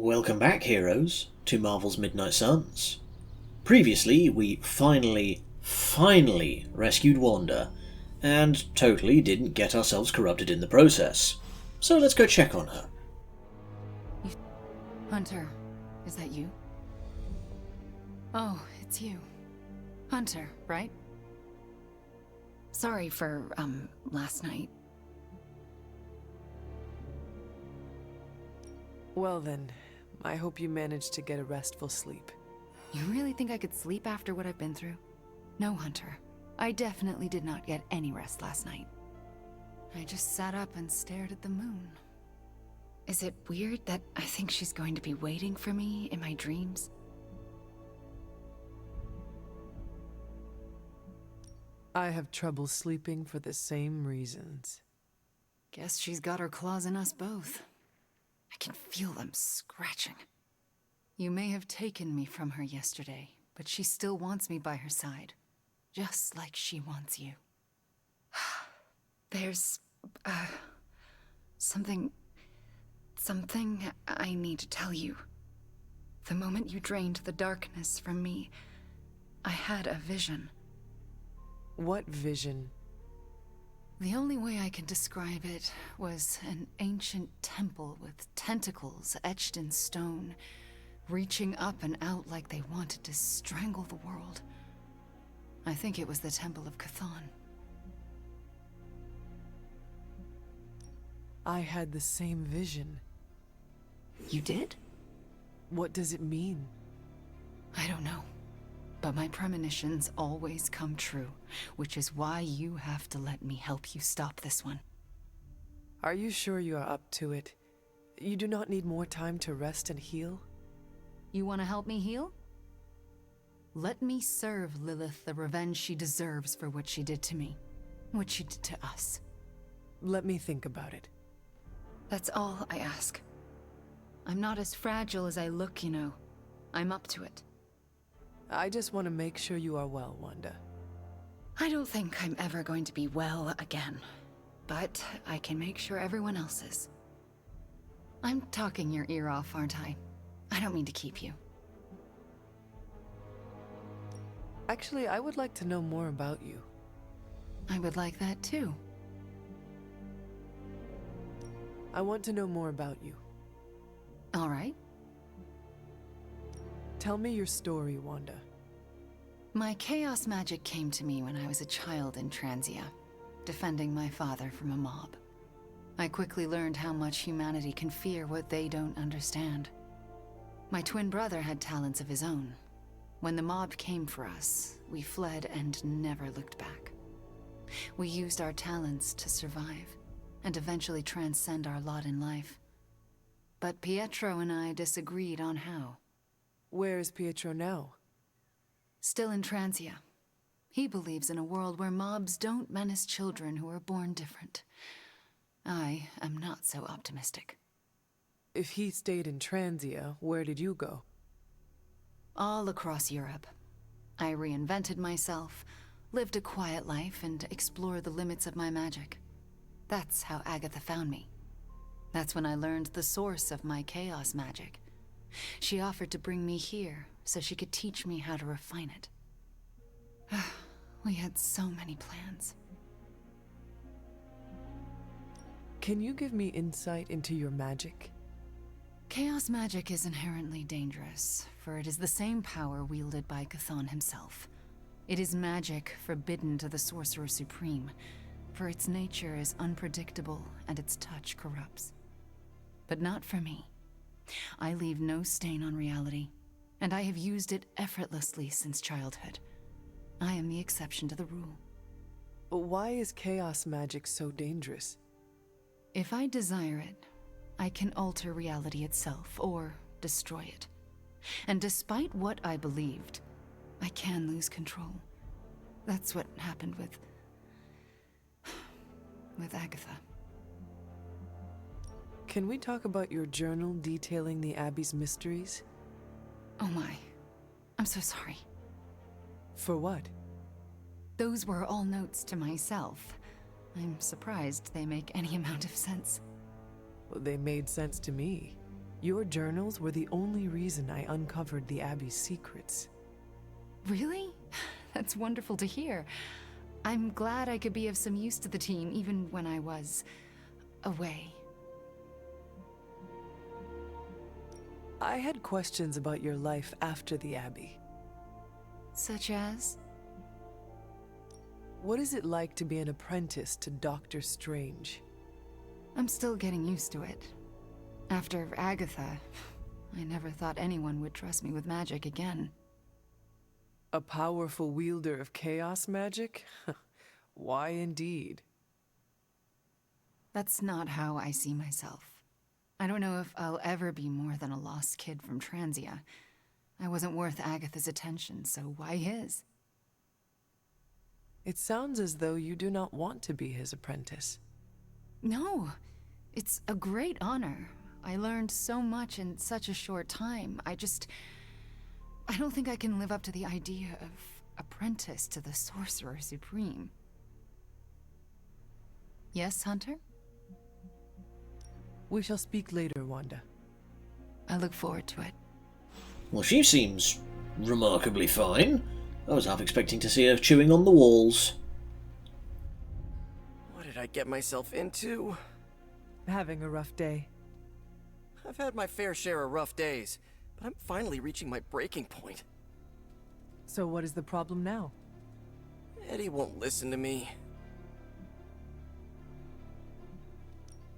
Welcome back, heroes, to Marvel's Midnight Suns. Previously, we finally rescued Wanda, and totally didn't get ourselves corrupted in the process. So let's go check on her. Hunter, is that you? Oh, it's you. Hunter, right? Sorry for, last night. Well then, I hope you managed to get a restful sleep. You really think I could sleep after what I've been through? No, Hunter. I definitely did not get any rest last night. I just sat up and stared at the moon. Is it weird that I think she's going to be waiting for me in my dreams? I have trouble sleeping for the same reasons. Guess she's got her claws in us both. I can feel them scratching. You may have taken me from her yesterday, but she still wants me by her side. Just like she wants you. There's, something I need to tell you. The moment you drained the darkness from me, I had a vision. What vision? The only way I can describe it was an ancient temple with tentacles etched in stone, reaching up and out like they wanted to strangle the world. I think it was the Temple of Chthon. I had the same vision. You did? What does it mean? I don't know. But my premonitions always come true, which is why you have to let me help you stop this one. Are you sure you are up to it? You do not need more time to rest and heal? You want to help me heal? Let me serve Lilith the revenge she deserves for what she did to me. What she did to us. Let me think about it. That's all I ask. I'm not as fragile as I look, you know. I'm up to it. I just want to make sure you are well, Wanda. I don't think I'm ever going to be well again. But I can make sure everyone else is. I'm talking your ear off, aren't I? I don't mean to keep you. Actually, I would like to know more about you. I would like that too. I want to know more about you. All right. Tell me your story, Wanda. My chaos magic came to me when I was a child in Transia, defending my father from a mob. I quickly learned how much humanity can fear what they don't understand. My twin brother had talents of his own. When the mob came for us, we fled and never looked back. We used our talents to survive, and eventually transcend our lot in life. But Pietro and I disagreed on how. Where is Pietro now? Still in Transia. He believes in a world where mobs don't menace children who are born different. I am not so optimistic. If he stayed in Transia, where did you go? All across Europe. I reinvented myself, lived a quiet life, and explored the limits of my magic. That's how Agatha found me. That's when I learned the source of my chaos magic. She offered to bring me here so she could teach me how to refine it. We had so many plans. Can you give me insight into your magic? Chaos magic is inherently dangerous, for it is the same power wielded by Chthon himself. It is magic forbidden to the Sorcerer Supreme, for its nature is unpredictable and its touch corrupts. But not for me. I leave no stain on reality, and I have used it effortlessly since childhood. I am the exception to the rule. But why is chaos magic so dangerous? If I desire it, I can alter reality itself, or destroy it. And despite what I believed, I can lose control. That's what happened with Agatha. Can we talk about your journal detailing the Abbey's mysteries? Oh my. I'm so sorry. For what? Those were all notes to myself. I'm surprised they make any amount of sense. Well, they made sense to me. Your journals were the only reason I uncovered the Abbey's secrets. Really? That's wonderful to hear. I'm glad I could be of some use to the team, even when I was away. I had questions about your life after the Abbey. Such as? What is it like to be an apprentice to Doctor Strange? I'm still getting used to it. After Agatha, I never thought anyone would trust me with magic again. A powerful wielder of chaos magic? Why indeed? That's not how I see myself. I don't know if I'll ever be more than a lost kid from Transia. I wasn't worth Agatha's attention, so why his? It sounds as though you do not want to be his apprentice. No, it's a great honor. I learned so much in such a short time. I don't think I can live up to the idea of apprentice to the Sorcerer Supreme. Yes, Hunter? We shall speak later, Wanda. I look forward to it. Well, she seems remarkably fine. I was half expecting to see her chewing on the walls. What did I get myself into? Having a rough day. I've had my fair share of rough days, but I'm finally reaching my breaking point. So what is the problem now? Eddie won't listen to me.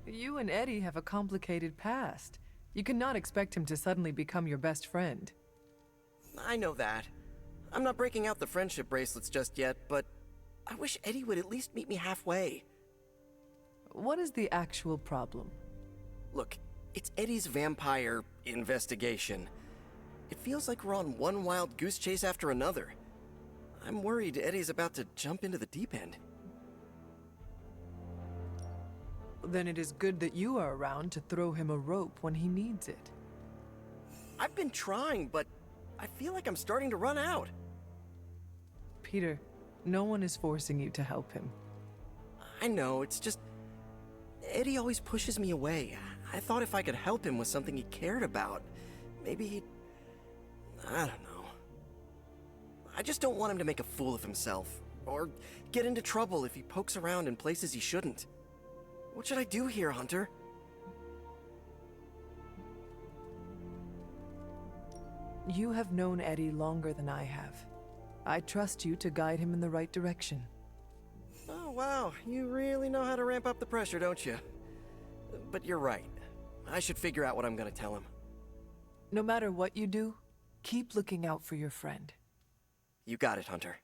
You and Eddie have a complicated past. You cannot expect him to suddenly become your best friend. I know that. I'm not breaking out the friendship bracelets just yet, but I wish Eddie would at least meet me halfway. What is the actual problem? Look, it's Eddie's vampire investigation. It feels like we're on one wild goose chase after another. I'm worried Eddie's about to jump into the deep end. Then it is good that you are around to throw him a rope when he needs it. I've been trying, but I feel like I'm starting to run out. Peter, no one is forcing you to help him. I know, it's just... Eddie always pushes me away. I thought if I could help him with something he cared about, maybe he'd... I don't know. I just don't want him to make a fool of himself, or get into trouble if he pokes around in places he shouldn't. What should I do here, Hunter? You have known Eddie longer than I have. I trust you to guide him in the right direction. Oh, wow. You really know how to ramp up the pressure, don't you? But you're right. I should figure out what I'm gonna tell him. No matter what you do, keep looking out for your friend. You got it, Hunter.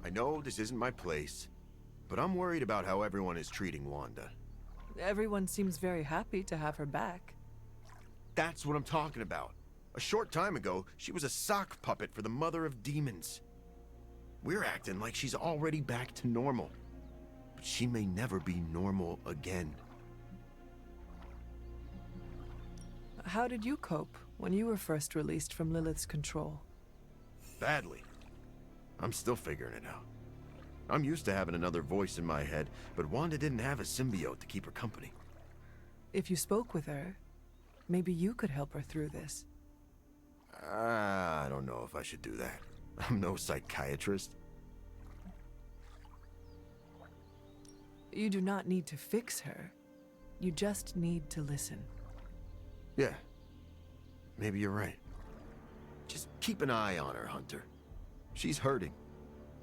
I know this isn't my place, but I'm worried about how everyone is treating Wanda. Everyone seems very happy to have her back. That's what I'm talking about. A short time ago, she was a sock puppet for the Mother of Demons. We're acting like she's already back to normal, but she may never be normal again. How did you cope when you were first released from Lilith's control? Badly. I'm still figuring it out. I'm used to having another voice in my head, but Wanda didn't have a symbiote to keep her company. If you spoke with her, maybe you could help her through this. I don't know if I should do that. I'm no psychiatrist. You do not need to fix her. You just need to listen. Yeah. Maybe you're right. Just keep an eye on her, Hunter. She's hurting,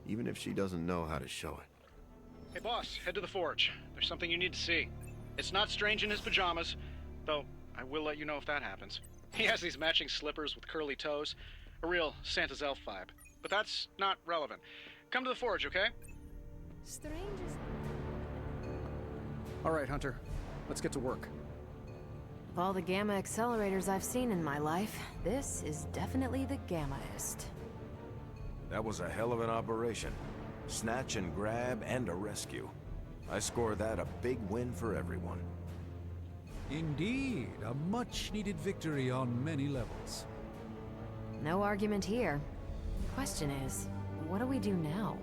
even if she doesn't know how to show it. Hey boss, head to the forge. There's something you need to see. It's not Strange in his pajamas, though I will let you know if that happens. He has these matching slippers with curly toes. A real Santa's elf vibe. But that's not relevant. Come to the forge, okay? Strange is... Alright, Hunter. Let's get to work. Of all the Gamma Accelerators I've seen in my life, this is definitely the Gammaest. That was a hell of an operation. Snatch and grab and a rescue. I score that a big win for everyone. Indeed, a much-needed victory on many levels. No argument here. The question is, what do we do now?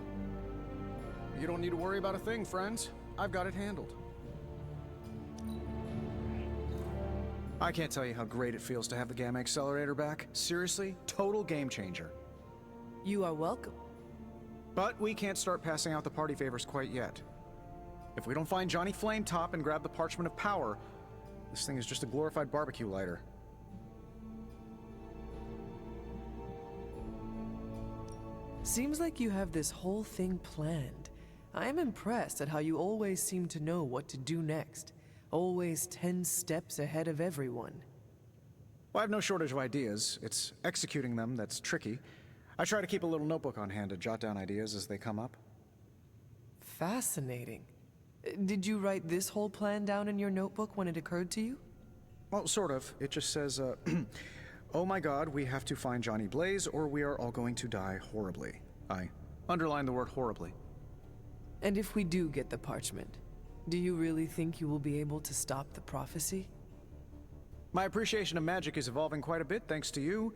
You don't need to worry about a thing, friends. I've got it handled. I can't tell you how great it feels to have the Gamma Accelerator back. Seriously, total game changer. You are welcome. But we can't start passing out the party favors quite yet. If we don't find Johnny Flametop and grab the Parchment of Power, this thing is just a glorified barbecue lighter. Seems like you have this whole thing planned. I am impressed at how you always seem to know what to do next. Always 10 steps ahead of everyone. Well, I have no shortage of ideas. It's executing them that's tricky. I try to keep a little notebook on hand to jot down ideas as they come up. Fascinating. Did you write this whole plan down in your notebook when it occurred to you? Well, sort of. It just says, oh my god, we have to find Johnny Blaze or we are all going to die horribly. I underline the word horribly. And if we do get the parchment, do you really think you will be able to stop the prophecy? My appreciation of magic is evolving quite a bit thanks to you.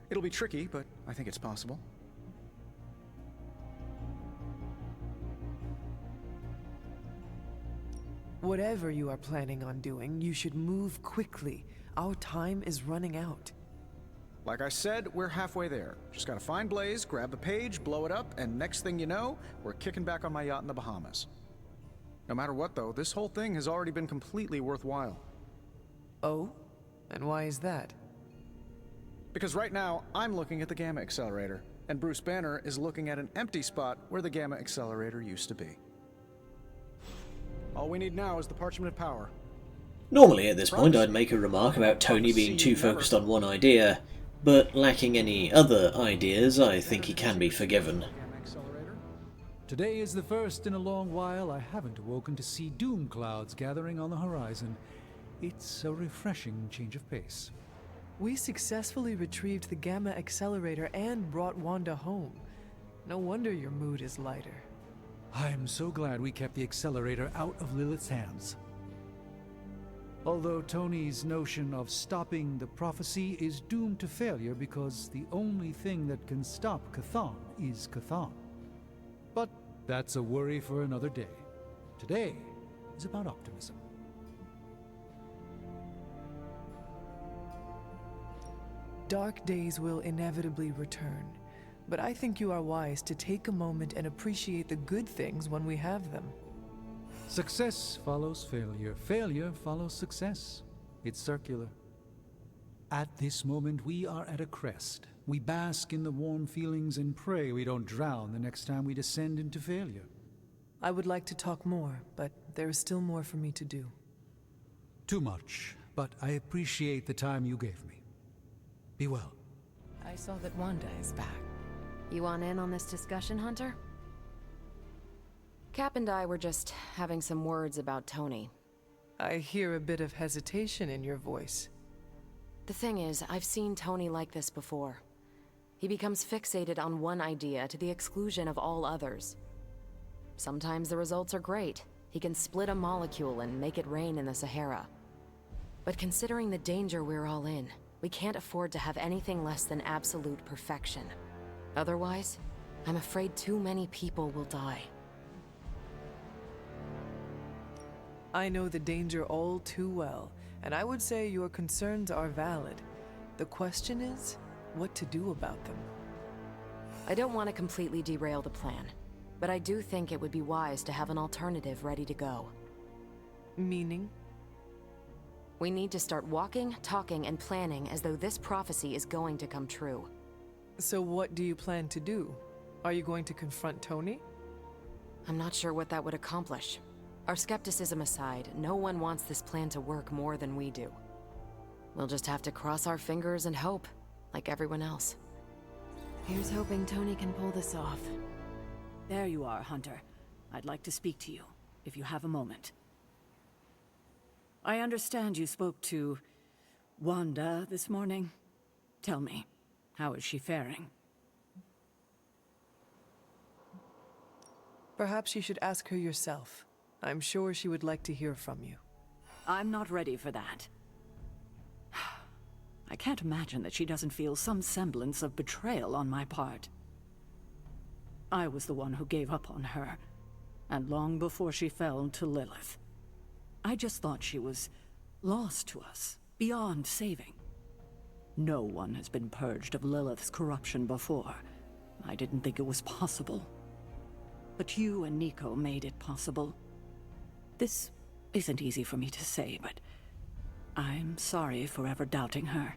It'll be tricky, but I think it's possible. Whatever you are planning on doing, you should move quickly. Our time is running out. Like I said, we're halfway there. Just gotta find Blaze, grab the page, blow it up, and next thing you know, we're kicking back on my yacht in the Bahamas. No matter what though, this whole thing has already been completely worthwhile. Oh? And why is that? Because right now, I'm looking at the Gamma Accelerator, and Bruce Banner is looking at an empty spot where the Gamma Accelerator used to be. All we need now is the Parchment of Power. Normally at this point I'd make a remark about Tony being too focused on one idea, but lacking any other ideas, I think he can be forgiven. Today is the first in a long while I haven't awoken to see doom clouds gathering on the horizon. It's a refreshing change of pace. We successfully retrieved the Gamma Accelerator and brought Wanda home. No wonder your mood is lighter. I'm so glad we kept the accelerator out of Lilith's hands. Although Tony's notion of stopping the prophecy is doomed to failure because the only thing that can stop Chthon is Chthon. But that's a worry for another day. Today is about optimism. Dark days will inevitably return, but I think you are wise to take a moment and appreciate the good things when we have them. Success follows failure. Failure follows success. It's circular. At this moment, we are at a crest. We bask in the warm feelings and pray we don't drown the next time we descend into failure. I would like to talk more, but there is still more for me to do. Too much, but I appreciate the time you gave me. Be well. I saw that Wanda is back. You want in on this discussion, Hunter? Cap and I were just having some words about Tony. I hear a bit of hesitation in your voice. The thing is, I've seen Tony like this before. He becomes fixated on one idea to the exclusion of all others. Sometimes the results are great. He can split a molecule and make it rain in the Sahara. But considering the danger we're all in, we can't afford to have anything less than absolute perfection. Otherwise, I'm afraid too many people will die. I know the danger all too well, and I would say your concerns are valid. The question is, what to do about them. I don't want to completely derail the plan, but I do think it would be wise to have an alternative ready to go. Meaning? We need to start walking, talking, and planning as though this prophecy is going to come true. So what do you plan to do? Are you going to confront Tony? I'm not sure what that would accomplish. Our skepticism aside, no one wants this plan to work more than we do. We'll just have to cross our fingers and hope, like everyone else. Here's hoping Tony can pull this off. There you are, Hunter. I'd like to speak to you, if you have a moment. I understand you spoke to Wanda this morning. Tell me, how is she faring? Perhaps you should ask her yourself. I'm sure she would like to hear from you. I'm not ready for that. I can't imagine that she doesn't feel some semblance of betrayal on my part. I was the one who gave up on her. and long before she fell to Lilith. I just thought she was lost to us, beyond saving. No one has been purged of Lilith's corruption before. I didn't think it was possible. But you and Nico made it possible. This isn't easy for me to say, but I'm sorry for ever doubting her.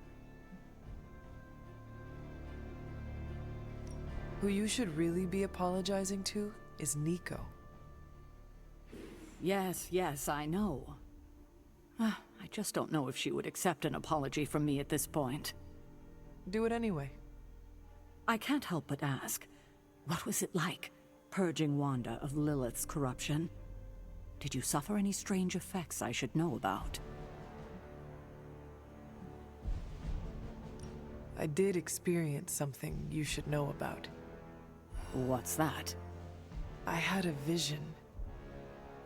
Who you should really be apologizing to is Nico. Yes, I know. I just don't know if she would accept an apology from me at this point. Do it anyway. I can't help but ask, what was it like, purging Wanda of Lilith's corruption? Did you suffer any strange effects I should know about? I did experience something you should know about. What's that? I had a vision.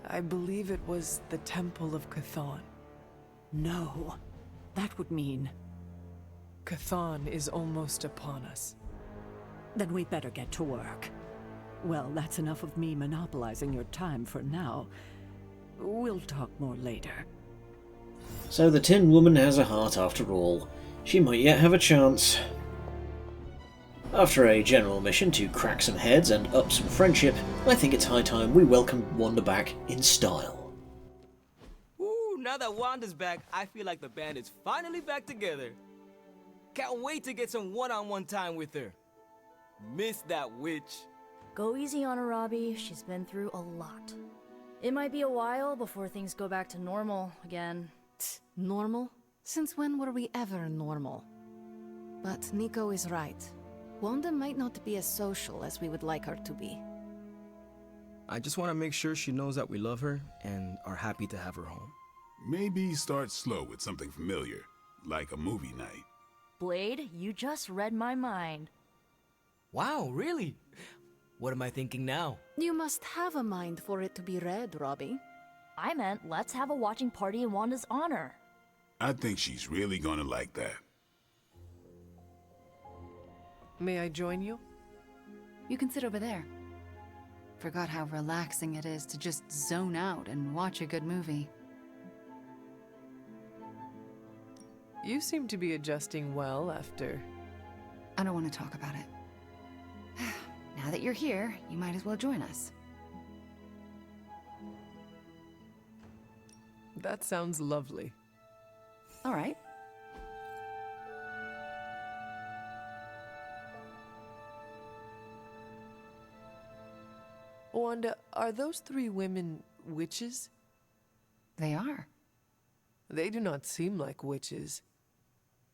I believe it was the Temple of Chthon. No. That would mean... Chthon is almost upon us. Then we better get to work. Well, that's enough of me monopolizing your time for now. We'll talk more later. So the Tin Woman has a heart after all. She might yet have a chance. After a general mission to crack some heads and up some friendship, I think it's high time we welcome Wanda back in style. Ooh, now that Wanda's back, I feel like the band is finally back together. Can't wait to get some one-on-one time with her. Miss that witch. Go easy on her, Robbie. She's been through a lot. It might be a while before things go back to normal again. Normal? Since when were we ever normal? But Nico is right. Wanda might not be as social as we would like her to be. I just want to make sure she knows that we love her and are happy to have her home. Maybe start slow with something familiar, like a movie night. Blade, you just read my mind. Wow, really? What am I thinking now? You must have a mind for it to be read, Robbie. I meant let's have a watching party in Wanda's honor. I think she's really gonna like that. May I join you? You can sit over there. Forgot how relaxing it is to just zone out and watch a good movie. You seem to be adjusting well after... I don't want to talk about it. Now that you're here, you might as well join us. That sounds lovely. All right. Wanda, are those three women witches? They are. They do not seem like witches.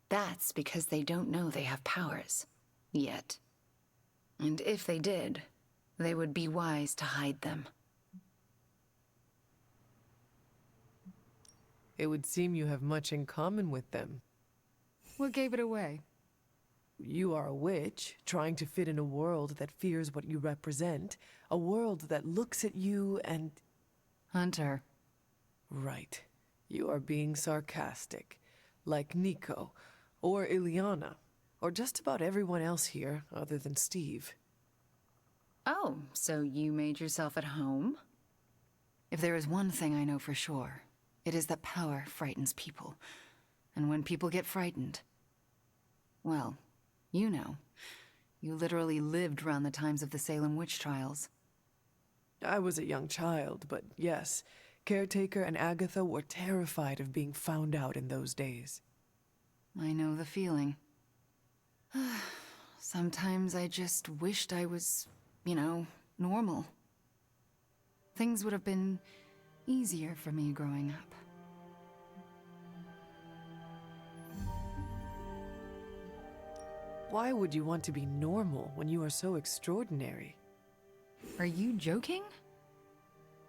That's because they don't know they have powers. Yet. And if they did, they would be wise to hide them. It would seem you have much in common with them. What gave it away? You are a witch, trying to fit in a world that fears what you represent, a world that looks at you and... Hunter. Right. You are being sarcastic, like Nico, or Ileana, or just about everyone else here other than Steve. Oh, so you made yourself at home? If there is one thing I know for sure, it is that power frightens people. And when people get frightened, well, you know. You literally lived around the times of the Salem witch trials. I was a young child, but yes, Caretaker and Agatha were terrified of being found out in those days. I know the feeling. Sometimes I just wished I was, you know, normal. Things would have been easier for me growing up. Why would you want to be normal when you are so extraordinary? Are you joking?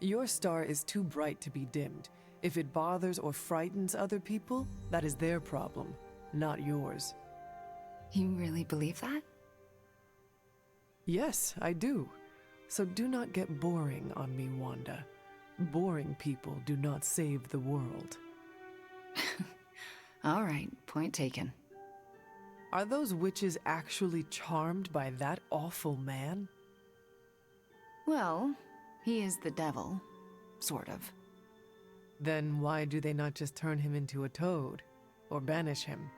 Your star is too bright to be dimmed. If it bothers or frightens other people, that is their problem, not yours. You really believe that? Yes, I do. So do not get boring on me, Wanda. Boring people do not save the world. All right, point taken. Are those witches actually charmed by that awful man? Well, He is the devil, sort of. Then why do they not just turn him into a toad? Or banish him?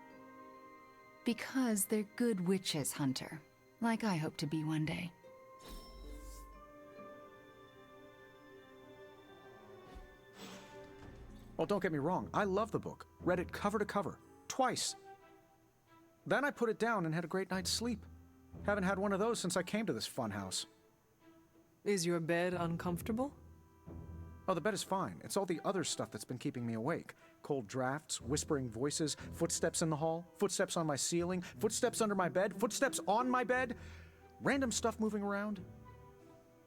Because they're good witches, Hunter. Like I hope to be one day. Well, don't get me wrong, I love the book. Read it cover to cover. Twice. Then I put it down and had a great night's sleep. Haven't had one of those since I came to this fun house. Is your bed uncomfortable? Oh, the bed is fine. It's all the other stuff that's been keeping me awake. Cold drafts, whispering voices, footsteps in the hall, footsteps on my ceiling, footsteps under my bed, footsteps on my bed, random stuff moving around.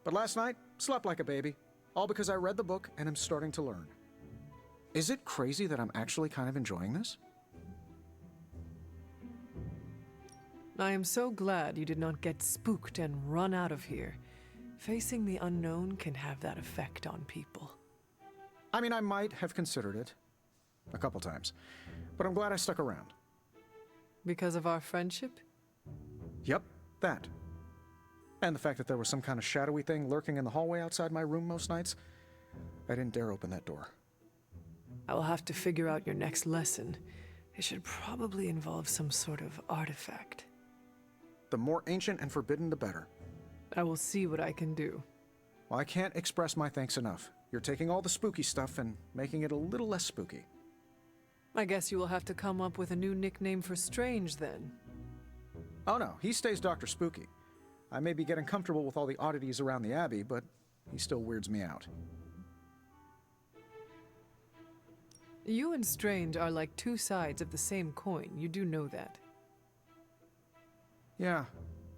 But last night, slept like a baby. All because I read the book and am starting to learn. Is it crazy that I'm actually kind of enjoying this? I am so glad you did not get spooked and run out of here. Facing the unknown can have that effect on people. I mean, I might have considered it. A couple times. But I'm glad I stuck around. Because of our friendship? Yep, that. And the fact that there was some kind of shadowy thing lurking in the hallway outside my room most nights. I didn't dare open that door. I will have to figure out your next lesson. It should probably involve some sort of artifact. The more ancient and forbidden, the better. I will see what I can do. Well, I can't express my thanks enough. You're taking all the spooky stuff and making it a little less spooky. I guess you will have to come up with a new nickname for Strange, then. Oh no, he stays Dr. Spooky. I may be getting comfortable with all the oddities around the Abbey, but he still weirds me out. You and Strange are like two sides of the same coin. You do know that. Yeah,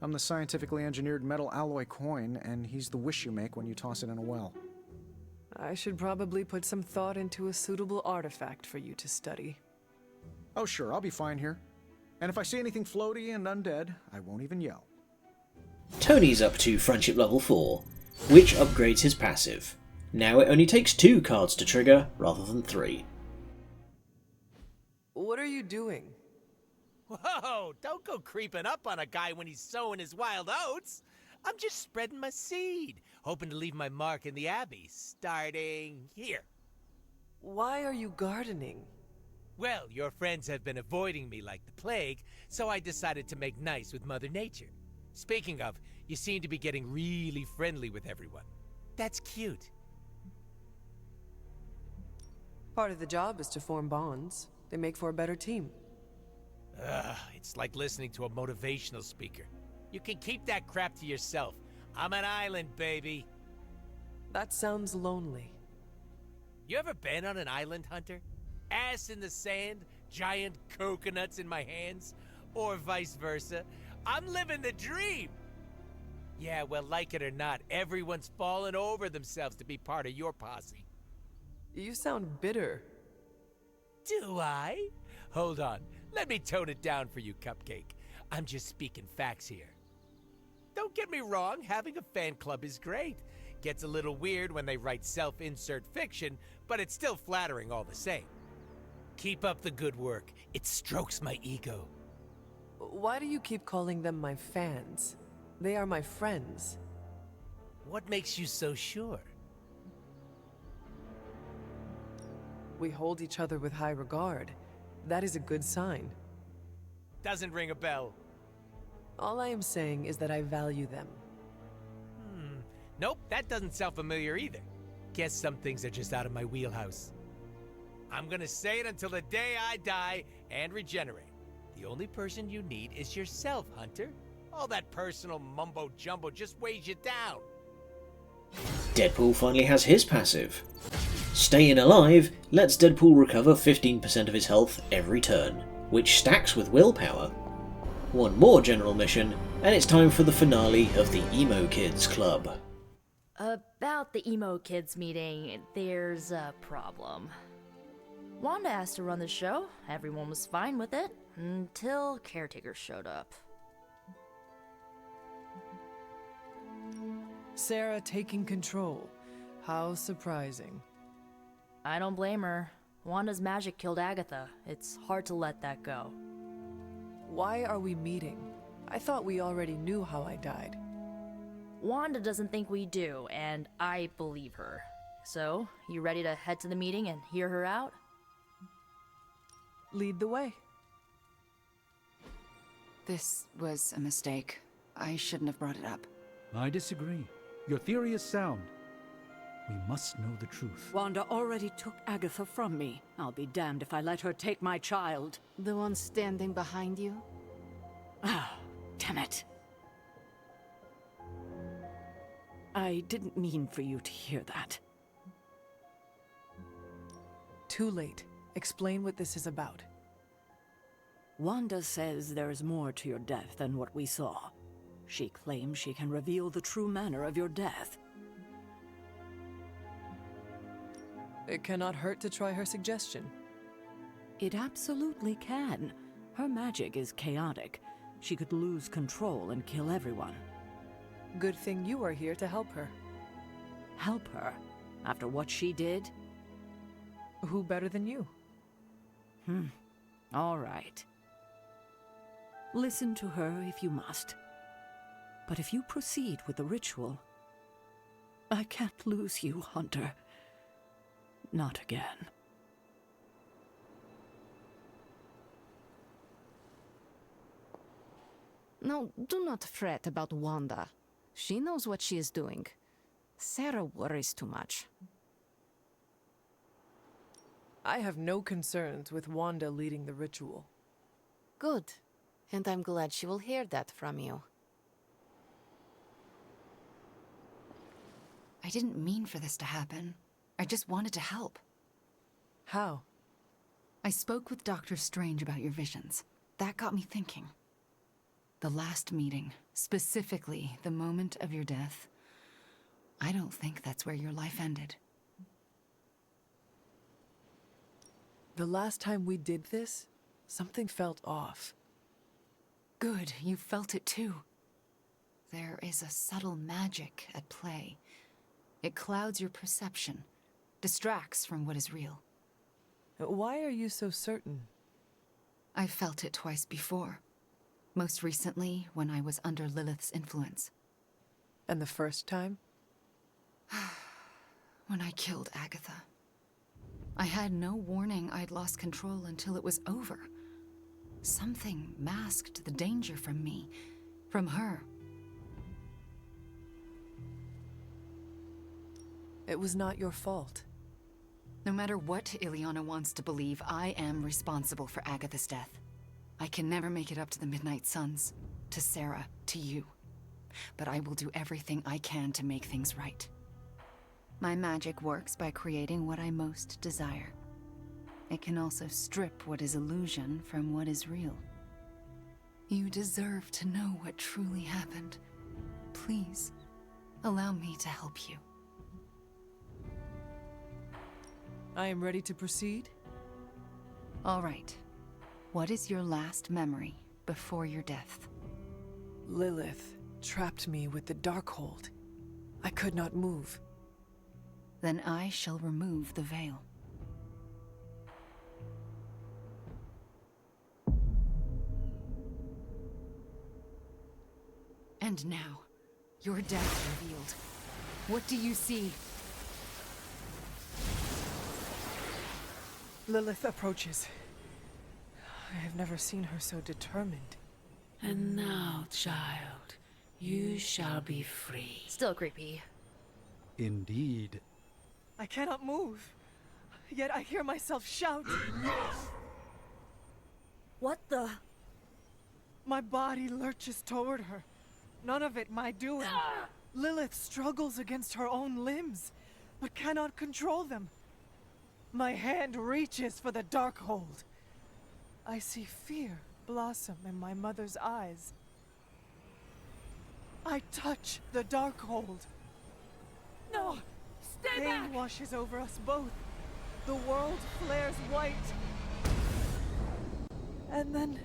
I'm the scientifically engineered metal alloy coin, and he's the wish you make when you toss it in a well. I should probably put some thought into a suitable artifact for you to study. Oh sure, I'll be fine here. And if I see anything floaty and undead, I won't even yell. Tony's up to Friendship Level 4, which upgrades his passive. Now it only takes 2 cards to trigger, rather than 3. What are you doing? Whoa, don't go creeping up on a guy when he's sowing his wild oats. I'm just spreading my seed, hoping to leave my mark in the Abbey, starting here. Why are you gardening? Well, your friends have been avoiding me like the plague, so I decided to make nice with Mother Nature. Speaking of, you seem to be getting really friendly with everyone. That's cute. Part of the job is to form bonds. They make for a better team. Ugh, it's like listening to a motivational speaker. You can keep that crap to yourself. I'm an island, baby. That sounds lonely. You ever been on an island, Hunter? Ass in the sand, giant coconuts in my hands, or vice versa. I'm living the dream! Yeah, well, like it or not, everyone's fallen over themselves to be part of your posse. You sound bitter. Do I? Hold on, let me tone it down for you, Cupcake. I'm just speaking facts here. Don't get me wrong, having a fan club is great. Gets a little weird when they write self-insert fiction, but it's still flattering all the same. Keep up the good work. It strokes my ego. Why do you keep calling them my fans? They are my friends. What makes you so sure? We hold each other with high regard. That is a good sign. Doesn't ring a bell. All I am saying is that I value them. Nope, that doesn't sound familiar either. Guess some things are just out of my wheelhouse. I'm gonna say it until the day I die and regenerate. The only person you need is yourself, Hunter. All that personal mumbo-jumbo just weighs you down. Deadpool finally has his passive. Staying alive lets Deadpool recover 15% of his health every turn, which stacks with willpower. One more general mission, and it's time for the finale of the EMO KIDS Club. About the EMO KIDS meeting, there's a problem. Wanda asked to run the show, everyone was fine with it, until Caretaker showed up. Sarah taking control. How surprising. I don't blame her. Wanda's magic killed Agatha. It's hard to let that go. Why are we meeting? I thought we already knew how I died. Wanda doesn't think we do, and I believe her. So, you ready to head to the meeting and hear her out? Lead the way. This was a mistake. I shouldn't have brought it up. I disagree. Your theory is sound. We must know the truth. Wanda already took Agatha from me. I'll be damned if I let her take my child. The one standing behind you? Ah, damn it. I didn't mean for you to hear that. Too late. Explain what this is about. Wanda says there is more to your death than what we saw. She claims she can reveal the true manner of your death. It cannot hurt to try her suggestion. It absolutely can. Her magic is chaotic. She could lose control and kill everyone. Good thing you are here to help her. Help her? After what she did? Who better than you? All right. Listen to her if you must. But if you proceed with the ritual, I can't lose you, Hunter. Not again. Now, do not fret about Wanda. She knows what she is doing. Sarah worries too much. I have no concerns with Wanda leading the ritual. Good. And I'm glad she will hear that from you. I didn't mean for this to happen. I just wanted to help. How? I spoke with Dr. Strange about your visions. That got me thinking. The last meeting, specifically the moment of your death, I don't think that's where your life ended. The last time we did this, something felt off. Good, you felt it too. There is a subtle magic at play. It clouds your perception, distracts from what is real. Why are you so certain? I felt it twice before. Most recently, when I was under Lilith's influence. And the first time? When I killed Agatha. I had no warning I'd lost control until it was over. Something masked the danger from me, from her. It was not your fault. No matter what Ileana wants to believe, I am responsible for Agatha's death. I can never make it up to the Midnight Suns, to Sarah, to you. But I will do everything I can to make things right. My magic works by creating what I most desire. It can also strip what is illusion from what is real. You deserve to know what truly happened. Please, allow me to help you. I am ready to proceed. All right. What is your last memory before your death? Lilith trapped me with the Darkhold. I could not move. Then I shall remove the veil. And now, your death revealed. What do you see? Lilith approaches. I have never seen her so determined. And now, child, you shall be free. Still creepy. Indeed. I cannot move. Yet I hear myself shout. Enough! What the? My body lurches toward her. None of it my doing. Lilith struggles against her own limbs, but cannot control them. My hand reaches for the Darkhold. I see fear blossom in my mother's eyes. I touch the Darkhold. No! Stay back! Pain washes over us both. The world flares white. And then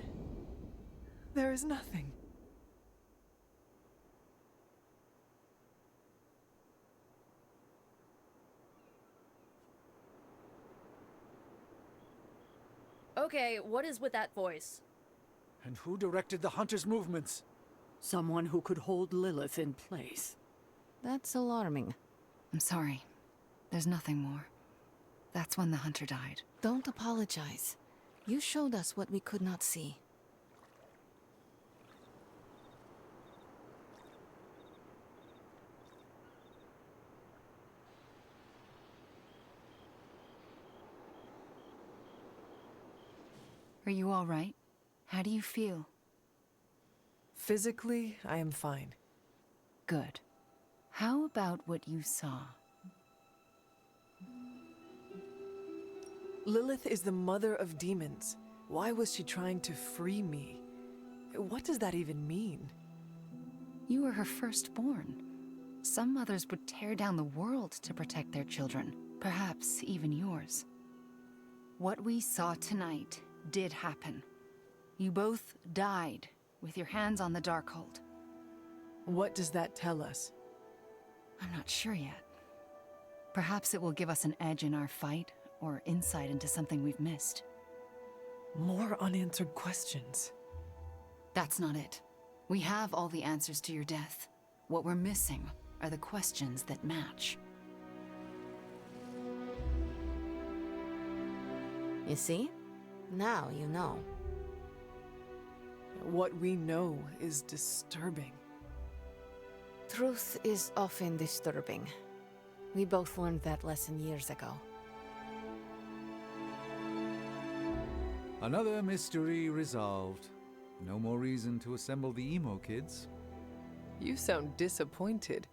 there is nothing. Okay, what is with that voice? And who directed the Hunter's movements? Someone who could hold Lilith in place. That's alarming. I'm sorry. There's nothing more. That's when the hunter died. Don't apologize. You showed us what we could not see. Are you all right? How do you feel? Physically, I am fine. Good. How about what you saw? Lilith is the mother of demons. Why was she trying to free me? What does that even mean? You were her firstborn. Some mothers would tear down the world to protect their children, perhaps even yours. What we saw tonight did happen. You both died with your hands on the Darkhold. What does that tell us? I'm not sure yet. Perhaps it will give us an edge in our fight, or insight into something we've missed. More unanswered questions. That's not it. We have all the answers to your death. What we're missing are the questions that match. You see? Now you know. What we know is disturbing. Truth is often disturbing. We both learned that lesson years ago. Another mystery resolved. No more reason to assemble the emo kids. You sound disappointed.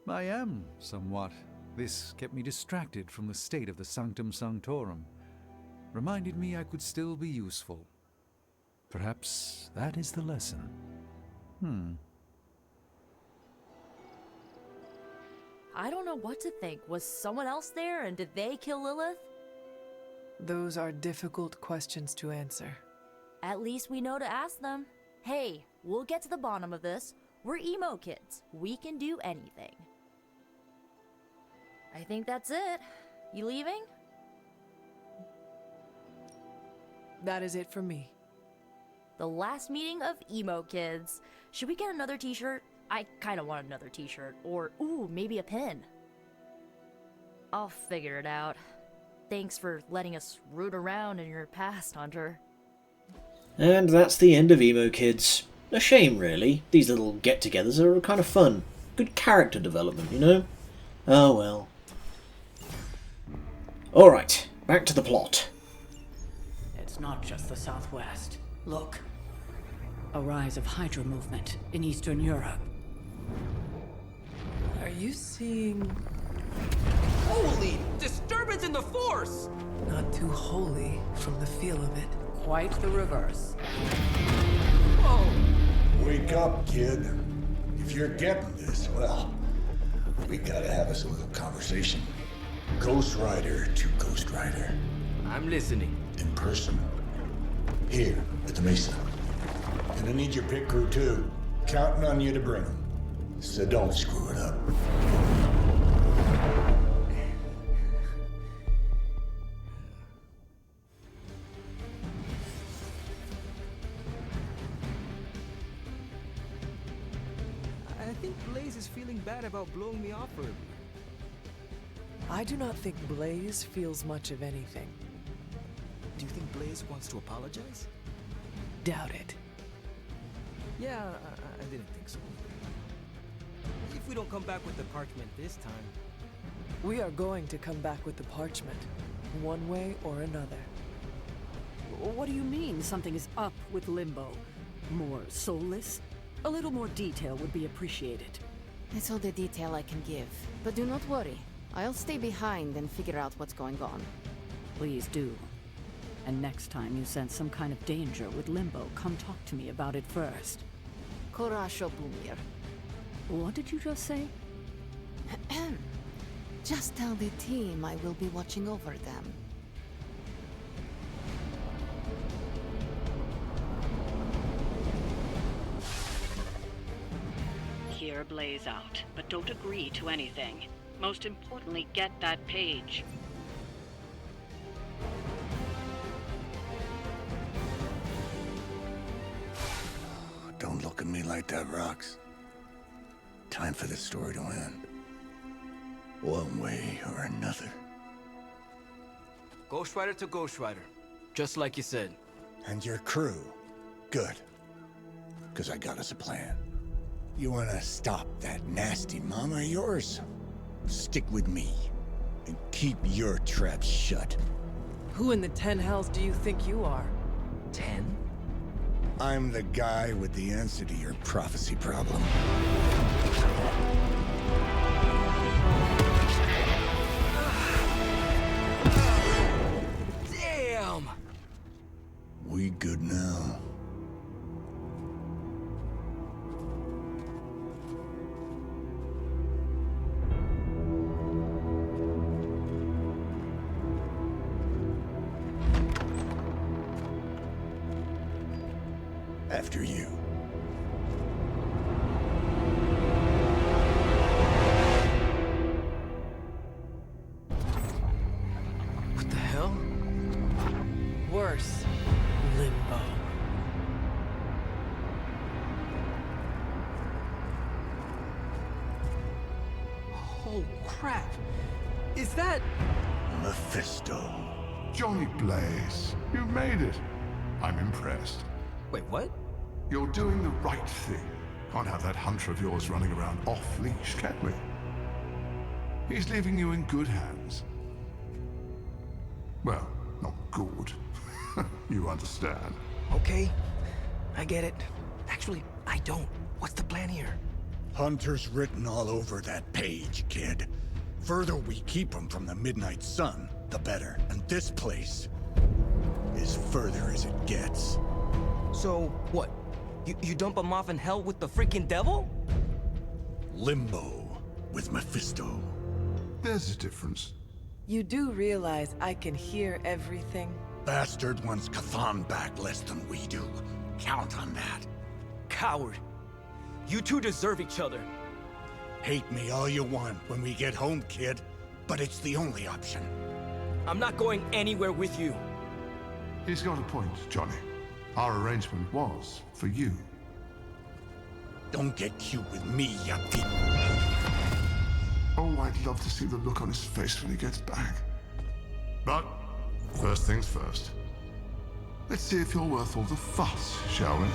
I am, somewhat. This kept me distracted from the state of the Sanctum Sanctorum. Reminded me I could still be useful. Perhaps that is the lesson. I don't know what to think. Was someone else there, and did they kill Lilith? Those are difficult questions to answer. At least we know to ask them. Hey, we'll get to the bottom of this. We're emo kids. We can do anything. I think that's it. You leaving? That is it for me. The last meeting of emo kids. Should we get another t-shirt? I kinda want another t-shirt. Or, ooh, maybe a pin. I'll figure it out. Thanks for letting us root around in your past, Hunter. And that's the end of Emo Kids. A shame, really. These little get-togethers are kind of fun. Good character development, you know? Oh well. Alright, back to the plot. It's not just the Southwest. Look. A rise of Hydra movement in Eastern Europe. Are you seeing... Holy disturbance in the Force! Not too holy from the feel of it. Quite the reverse. Whoa! Wake up, kid. If you're getting this, well, we gotta have us a little conversation. Ghost Rider to Ghost Rider. I'm listening. In person. Here, at the Mesa. And I need your pit crew too. Counting on you to bring them. So don't screw it up. I think Blaze is feeling bad about blowing me off earlier. I do not think Blaze feels much of anything. Do you think Blaze wants to apologize? Doubt it. Yeah, I didn't think so. If we don't come back with the parchment this time... We are going to come back with the parchment, one way or another. What do you mean something is up with Limbo? More soulless? A little more detail would be appreciated. It's all the detail I can give. But do not worry. I'll stay behind and figure out what's going on. Please do. And next time you sense some kind of danger with Limbo, come talk to me about it first. Korasho Bumir. What did you just say? Just tell the team I will be watching over them. Hear Blaze out, but don't agree to anything. Most importantly, get that page. Don't look at me like that, Rox. Time for this story to end. One way or another. Ghost Rider to Ghost Rider. Just like you said. And your crew. Good. Because I got us a plan. You wanna stop that nasty mama of yours? Stick with me. And keep your traps shut. Who in the 10 hells do you think you are? 10? I'm the guy with the answer to your prophecy problem. Damn! We good now? After you. What the hell? Worse. Limbo. Oh, crap. Is that... Mephisto. Johnny Blaze, you made it. I'm impressed. Wait, what? You're doing the right thing. Can't have that hunter of yours running around off-leash, can we? He's leaving you in good hands. Well, not good. You understand. Okay, I get it. Actually, I don't. What's the plan here? Hunter's written all over that page, kid. Further we keep him from the midnight sun, the better. And this place is further as it gets. So, what? You dump him off in hell with the freaking devil? Limbo with Mephisto. There's a difference. You do realize I can hear everything? Bastard wants Cathan back less than we do. Count on that. Coward. You two deserve each other. Hate me all you want when we get home, kid. But it's the only option. I'm not going anywhere with you. He's got a point, Johnny. Our arrangement was for you. Don't get cute with me, you pig. Oh, I'd love to see the look on his face when he gets back. But, first things first. Let's see if you're worth all the fuss, shall we?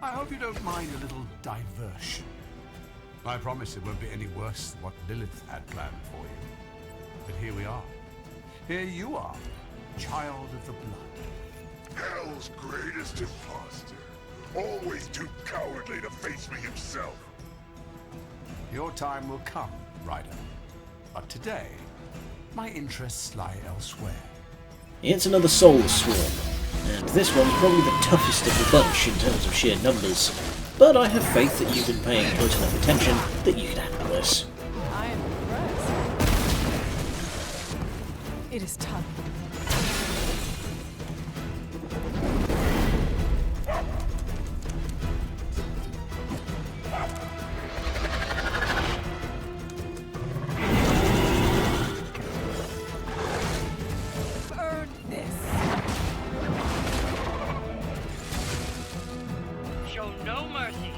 I hope you don't mind a little diversion. I promise it won't be any worse than what Lilith had planned for you. But here we are. Here you are, child of the blood. Hell's greatest imposter. Always too cowardly to face me himself. Your time will come, Ryder. But today, my interests lie elsewhere. It's another Soul Swarm, and this one's probably the toughest of the bunch in terms of sheer numbers, but I have faith that you've been paying close enough attention that you can handle this. I am impressed. It is time. Burn this. Show no mercy.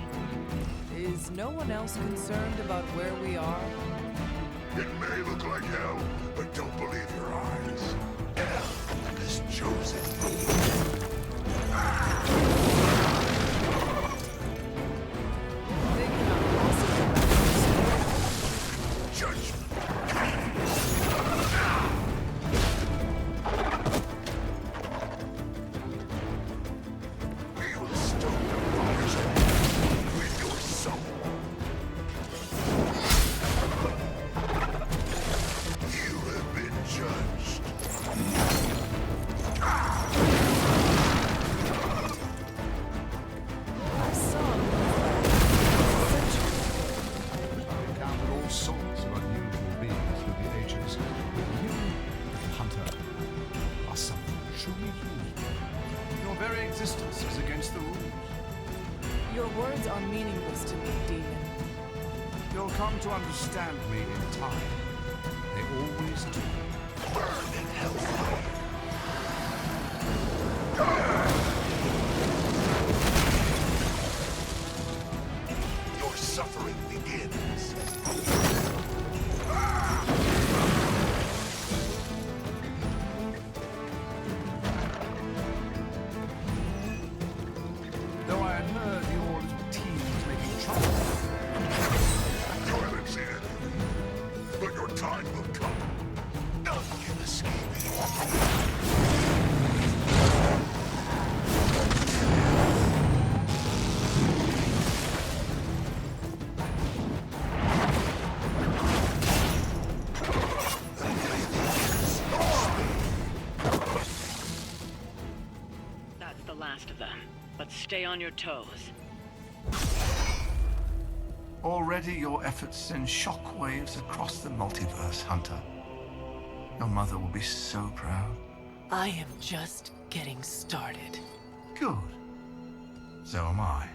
Is no one else concerned about where we are? It may look like hell, but don't believe your eyes. Hell has chosen me. They cannot possibly Judgment. We will stoke the fires with your soul. You have been judged. resistance is against the rules. Your words are meaningless to me, demon. You'll come to understand me in time. They always do. Burn in hellfire. Your suffering begins. Though I had heard your little team was making trouble. You haven't seen it, but your time will come. None can escape it. That's the last of them, but stay on your toes. Already your efforts send shockwaves across the multiverse, Hunter. Your mother will be so proud. I am just getting started. Good. So am I.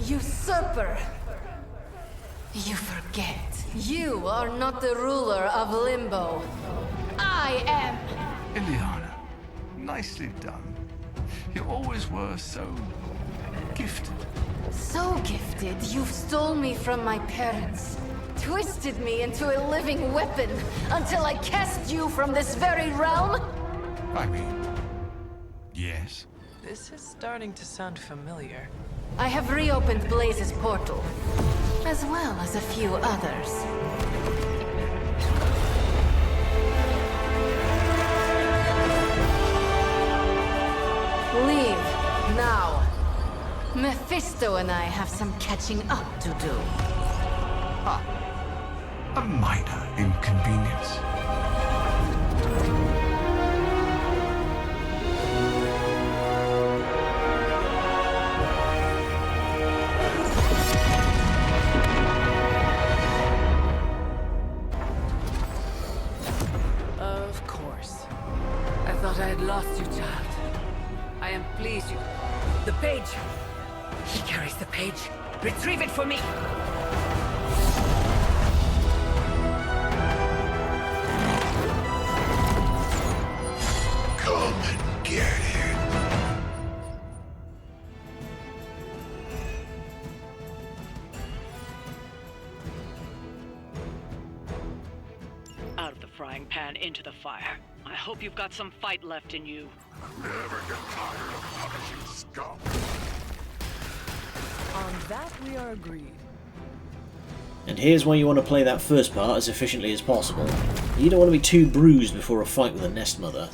Usurper! You forget. You are not the ruler of Limbo. I am! Ileana, nicely done. You always were so gifted. So gifted, you've stole me from my parents. Twisted me into a living weapon until I cast you from this very realm? I mean, yes. This is starting to sound familiar. I have reopened Blaze's portal, as well as a few others. Leave, now. Mephisto and I have some catching up to do. A minor inconvenience. Of course. I thought I had lost you, child. I am pleased you... The page! He carries the page. Retrieve it for me! Come and get it. Out of the frying pan into the fire. I hope you've got some fight left in you. Never get tired of punishing scum. On that we are agreed. And here's why you want to play that first part as efficiently as possible. You don't want to be too bruised before a fight with a nest mother.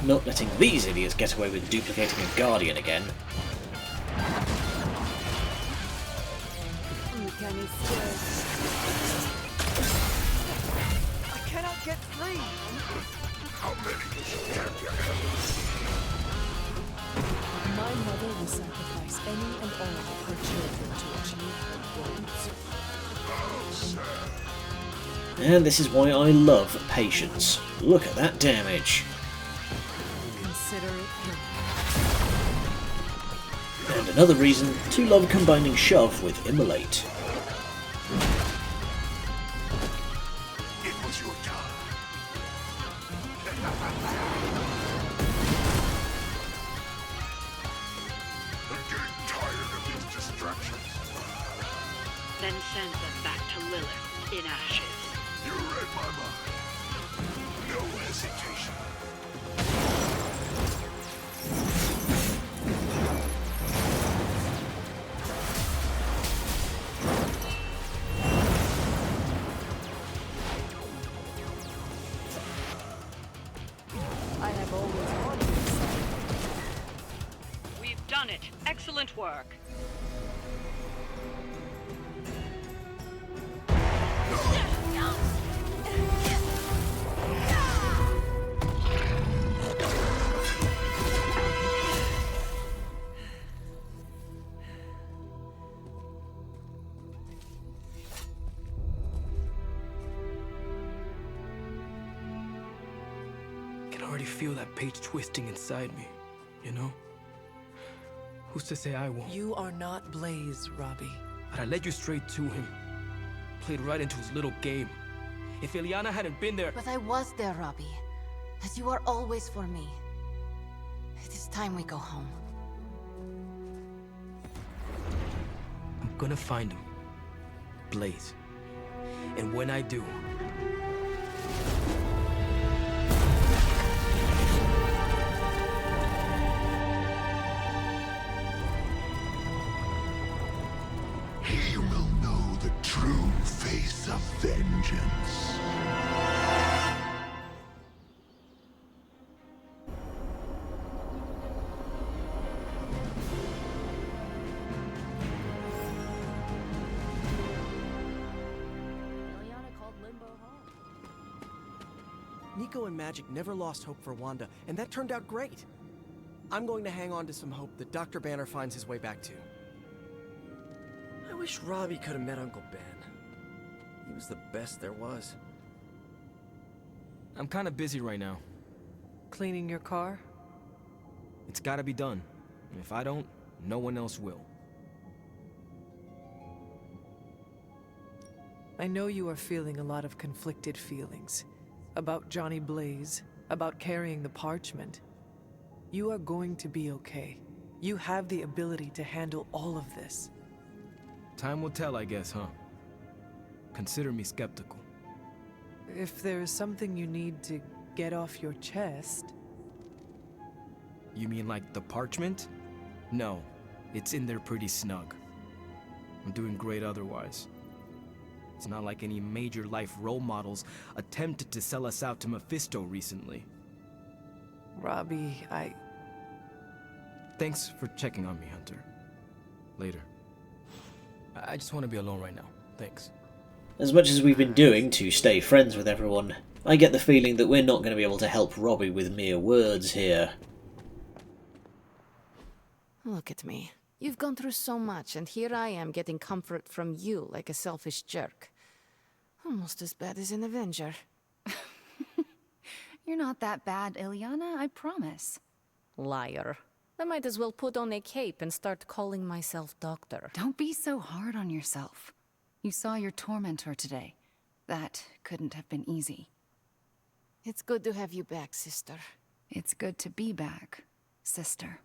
Not letting these idiots get away with duplicating a Guardian again. I cannot get free! How many can you have? My mother will sacrifice any and all of her children to achieve her goals. And this is why I love patience. Look at that damage. Consider it done. And another reason to love combining shove with immolate. It was your time. I'm getting tired of these distractions. Then send them back to Lilith in ashes. You read my mind. No hesitation. I have always wanted this. We've done it. Excellent work. already feel that page twisting inside me, you know? Who's to say I won't? You are not Blaze, Robbie. But I led you straight to him. Played right into his little game. If Ileana hadn't been there... But I was there, Robbie. As you are always for me. It is time we go home. I'm gonna find him. Blaze. And when I do... He will know the true face of vengeance. Nico and Magik never lost hope for Wanda, and that turned out great. I'm going to hang on to some hope that Dr. Banner finds his way back to. I wish Robbie could have met Uncle Ben. He was the best there was. I'm kinda busy right now. Cleaning your car? It's gotta be done. If I don't, no one else will. I know you are feeling a lot of conflicted feelings. About Johnny Blaze, about carrying the parchment. You are going to be okay. You have the ability to handle all of this. Time will tell, I guess, huh? Consider me skeptical. If there is something you need to get off your chest... You mean like the parchment? No, it's in there pretty snug. I'm doing great otherwise. It's not like any major life role models attempted to sell us out to Mephisto recently. Robbie, Thanks for checking on me, Hunter. Later. I just want to be alone right now. Thanks. As much as we've been doing to stay friends with everyone, I get the feeling that we're not going to be able to help Robbie with mere words here. Look at me. You've gone through so much, and here I am getting comfort from you like a selfish jerk. Almost as bad as an Avenger. You're not that bad, Ileana, I promise. Liar. I might as well put on a cape and start calling myself Doctor. Don't be so hard on yourself. You saw your tormentor today. That couldn't have been easy. It's good to have you back, sister. It's good to be back, sister.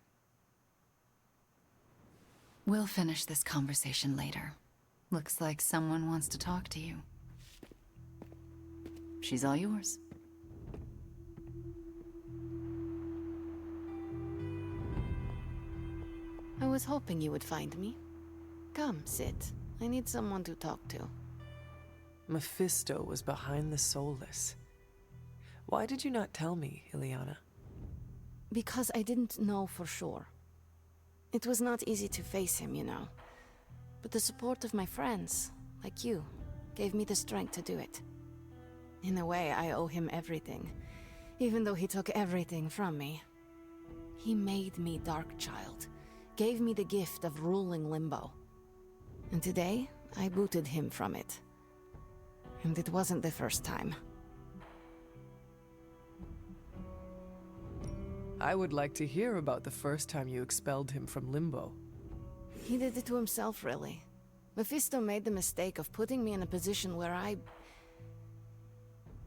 We'll finish this conversation later. Looks like someone wants to talk to you. She's all yours. I was hoping you would find me. Come, sit. I need someone to talk to. Mephisto was behind the Soulless. Why did you not tell me, Ileana? Because I didn't know for sure. It was not easy to face him, you know. But the support of my friends, like you, gave me the strength to do it. In a way, I owe him everything, even though he took everything from me. He made me Darkchild, gave me the gift of ruling Limbo. And today, I booted him from it. And it wasn't the first time. I would like to hear about the first time you expelled him from Limbo. He did it to himself, really. Mephisto made the mistake of putting me in a position where I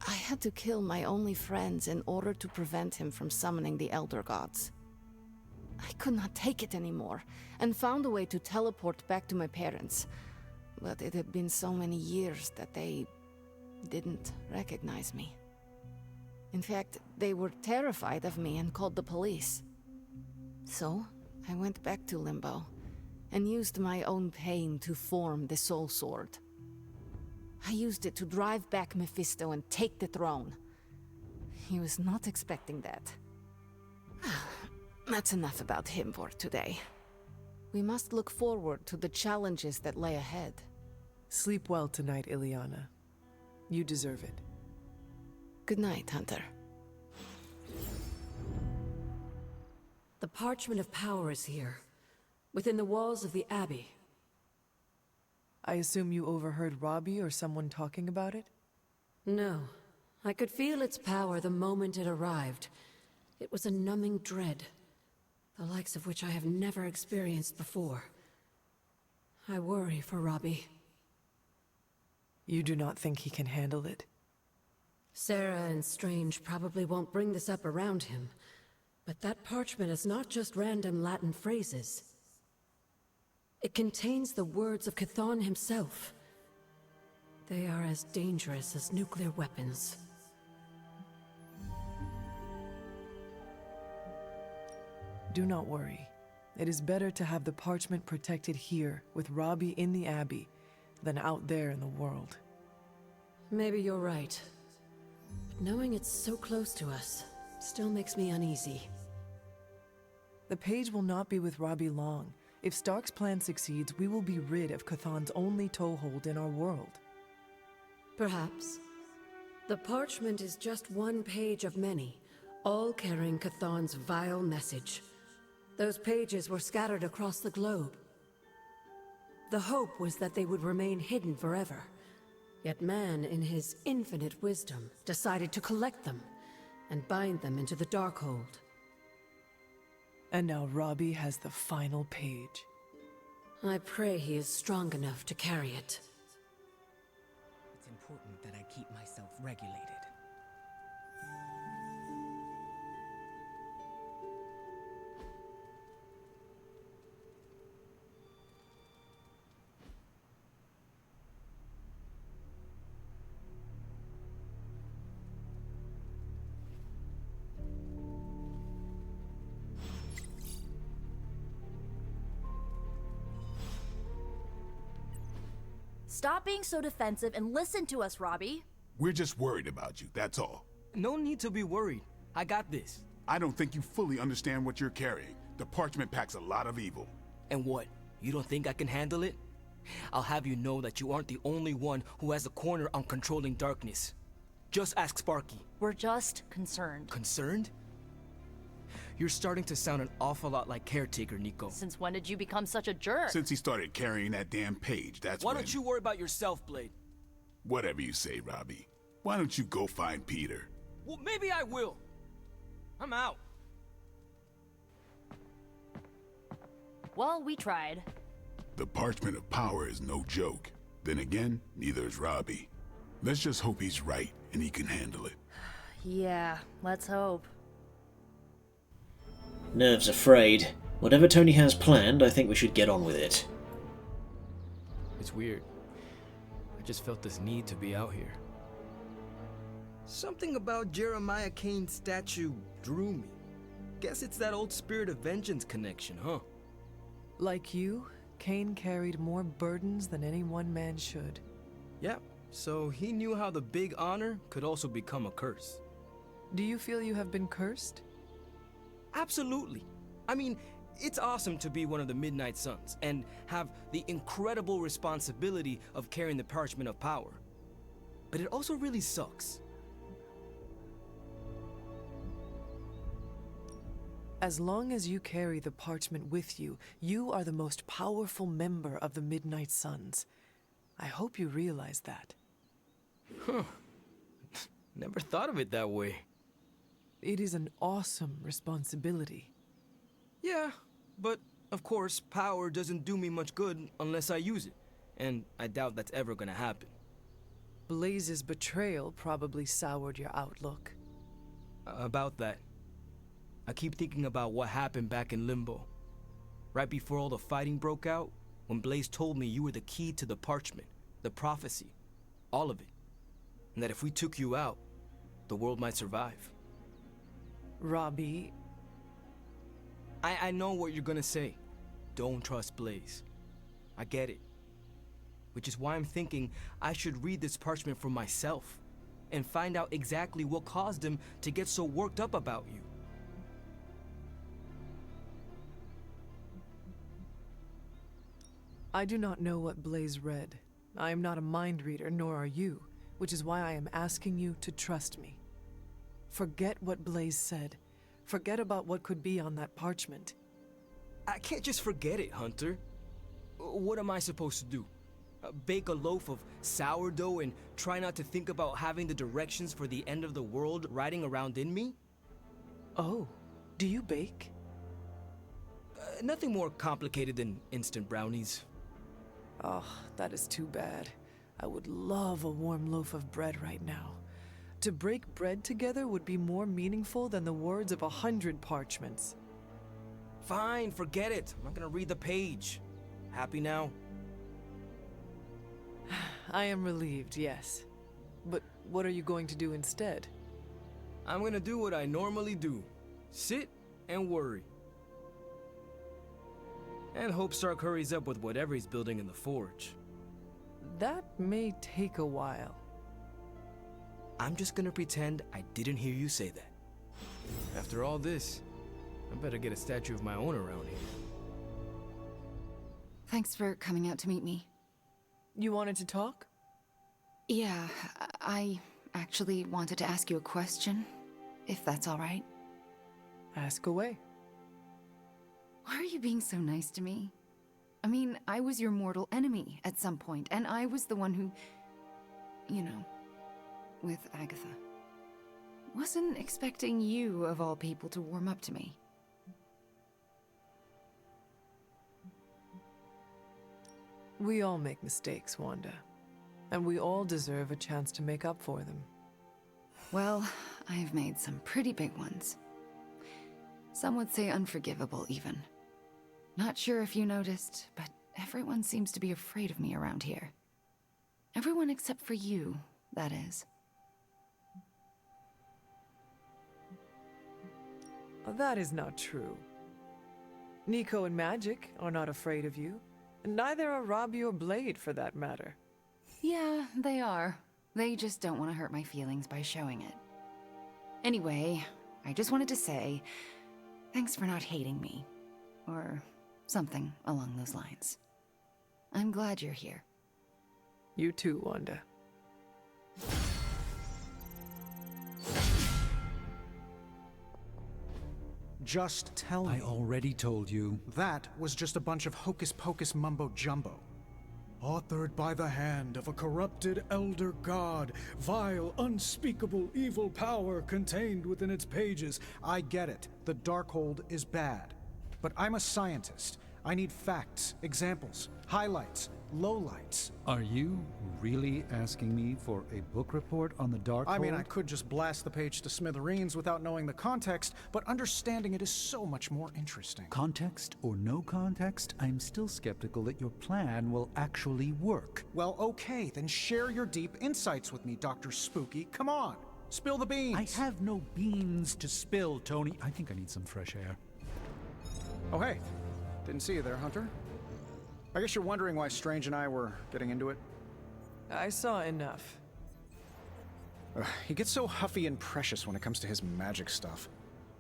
had to kill my only friends in order to prevent him from summoning the Elder Gods. I could not take it anymore, and found a way to teleport back to my parents. But it had been so many years that they didn't recognize me. In fact, they were terrified of me and called the police. So, I went back to Limbo, and used my own pain to form the Soul Sword. I used it to drive back Mephisto and take the throne. He was not expecting that. That's enough about him for today. We must look forward to the challenges that lay ahead. Sleep well tonight, Ileana. You deserve it. Good night, Hunter. The Parchment of Power is here, within the walls of the Abbey. I assume you overheard Robbie or someone talking about it? No. I could feel its power the moment it arrived, It was a numbing dread, the likes of which I have never experienced before. I worry for Robbie. You do not think he can handle it? Sarah and Strange probably won't bring this up around him, but that parchment is not just random Latin phrases. It contains the words of Chthon himself. They are as dangerous as nuclear weapons. Do not worry. It is better to have the parchment protected here, with Robbie in the Abbey, than out there in the world. Maybe you're right. But knowing it's so close to us still makes me uneasy. The page will not be with Robbie long. If Stark's plan succeeds, we will be rid of Chthon's only toehold in our world. Perhaps. The parchment is just one page of many, all carrying Chthon's vile message. Those pages were scattered across the globe. The hope was that they would remain hidden forever. Yet man, in his infinite wisdom, decided to collect them and bind them into the Darkhold. And now Robbie has the final page. I pray he is strong enough to carry it. It's important that I keep myself regulated. Stop being so defensive and listen to us, Robbie. We're just worried about you, that's all. No need to be worried. I got this. I don't think you fully understand what you're carrying. The parchment packs a lot of evil. And what? You don't think I can handle it? I'll have you know that you aren't the only one who has a corner on controlling darkness. Just ask Sparky. We're just concerned. Concerned? You're starting to sound an awful lot like Caretaker, Nico. Since when did you become such a jerk? Since he started carrying that damn page, that's Why don't you worry about yourself, Blade? Whatever you say, Robbie. Why don't you go find Peter? Well, maybe I will. I'm out. Well, we tried. The parchment of power is no joke. Then again, neither is Robbie. Let's just hope he's right and he can handle it. Yeah, let's hope. Nerves are frayed. Whatever Tony has planned, I think we should get on with it. It's weird. I just felt this need to be out here. Something about Jeremiah Kane's statue drew me. Guess it's that old spirit of vengeance connection, huh? Like you, Kane carried more burdens than any one man should. Yep, so he knew how the big honor could also become a curse. Do you feel you have been cursed? Absolutely. I mean, it's awesome to be one of the Midnight Suns and have the incredible responsibility of carrying the parchment of power. But it also really sucks. As long as you carry the parchment with you, you are the most powerful member of the Midnight Suns. I hope you realize that. Huh. Never thought of it that way. It is an awesome responsibility. Yeah, but of course, power doesn't do me much good unless I use it. And I doubt that's ever gonna happen. Blaze's betrayal probably soured your outlook. About that. I keep thinking about what happened back in Limbo. Right before all the fighting broke out, when Blaze told me you were the key to the parchment, the prophecy, all of it. And that if we took you out, the world might survive. Robbie... I know what you're gonna say. Don't trust Blaze. I get it. Which is why I'm thinking I should read this parchment for myself and find out exactly what caused him to get so worked up about you. I do not know what Blaze read. I am not a mind reader, nor are you, which is why I am asking you to trust me. Forget what Blaze said. Forget about what could be on that parchment. I can't just forget it, Hunter. What am I supposed to do? Bake a loaf of sourdough and try not to think about having the directions for the end of the world riding around in me? Oh, do you bake? Nothing more complicated than instant brownies. Oh, that is too bad. I would love a warm loaf of bread right now. To break bread together would be more meaningful than the words of 100 parchments. Fine, forget it. I'm not gonna read the page. Happy now? I am relieved, yes. But what are you going to do instead? I'm gonna do what I normally do. Sit and worry. And hope Stark hurries up with whatever he's building in the forge. That may take a while. I'm just gonna pretend I didn't hear you say that. After all this, I better get a statue of my own around here. Thanks for coming out to meet me. You wanted to talk? Yeah, I actually wanted to ask you a question, if that's all right. Ask away. Why are you being so nice to me? I mean, I was your mortal enemy at some point, and I was the one who, you know, with Agatha. Wasn't expecting you, of all people, to warm up to me. We all make mistakes, Wanda. And we all deserve a chance to make up for them. Well, I've made some pretty big ones. Some would say unforgivable, even. Not sure if you noticed, but everyone seems to be afraid of me around here. Everyone except for you, that is. That is not true. Nico and Magik are not afraid of you. Neither are Robbie or Blade, for that matter. Yeah, they are. They just don't want to hurt my feelings by showing it. Anyway, I just wanted to say, thanks for not hating me. Or something along those lines. I'm glad you're here. You too, Wanda. Just tell me. I already told you. That was just a bunch of hocus-pocus mumbo-jumbo. Authored by the hand of a corrupted elder god, vile, unspeakable evil power contained within its pages. I get it. The Darkhold is bad. But I'm a scientist. I need facts, examples, highlights, lowlights. Are you really asking me for a book report on the Darkhold? I mean, I could just blast the page to smithereens without knowing the context, but understanding it is so much more interesting. Context or no context, I'm still skeptical that your plan will actually work. Well, okay, then share your deep insights with me, Dr. Spooky. Come on, spill the beans. I have no beans to spill, Tony. I think I need some fresh air. Oh, hey. Didn't see you there, Hunter. I guess you're wondering why Strange and I were getting into it? I saw enough. He gets so huffy and precious when it comes to his magic stuff.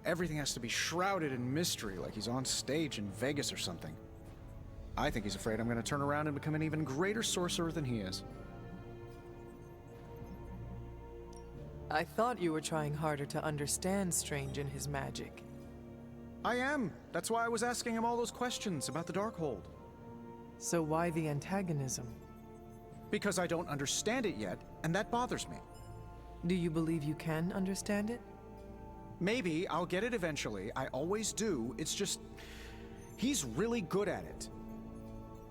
Everything has to be shrouded in mystery, like he's on stage in Vegas or something. I think he's afraid I'm going to turn around and become an even greater sorcerer than he is. I thought you were trying harder to understand Strange and his magic. I am. That's why I was asking him all those questions about the Darkhold. So why the antagonism? Because I don't understand it yet, and that bothers me. Do you believe you can understand it? Maybe I'll get it eventually. I always do. It's just... he's really good at it.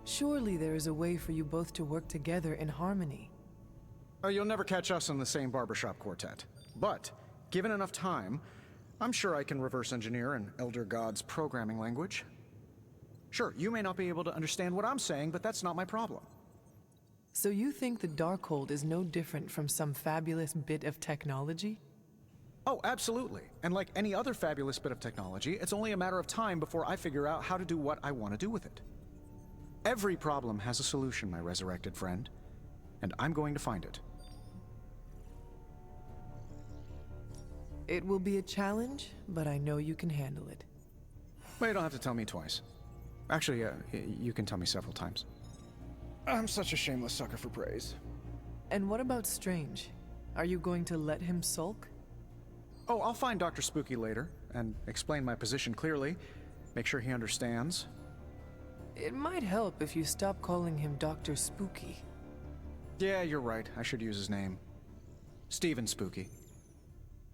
Surely there is a way for you both to work together in harmony. Oh, you'll never catch us in the same barbershop quartet. But, given enough time, I'm sure I can reverse engineer an Elder God's programming language. Sure, you may not be able to understand what I'm saying, but that's not my problem. So you think the Darkhold is no different from some fabulous bit of technology? Oh, absolutely. And like any other fabulous bit of technology, it's only a matter of time before I figure out how to do what I want to do with it. Every problem has a solution, my resurrected friend. And I'm going to find it. It will be a challenge, but I know you can handle it. Well, you don't have to tell me twice. Actually, you can tell me several times. I'm such a shameless sucker for praise. And what about Strange? Are you going to let him sulk? Oh, I'll find Dr. Spooky later, and explain my position clearly. Make sure he understands. It might help if you stop calling him Dr. Spooky. Yeah, you're right. I should use his name. Stephen Spooky.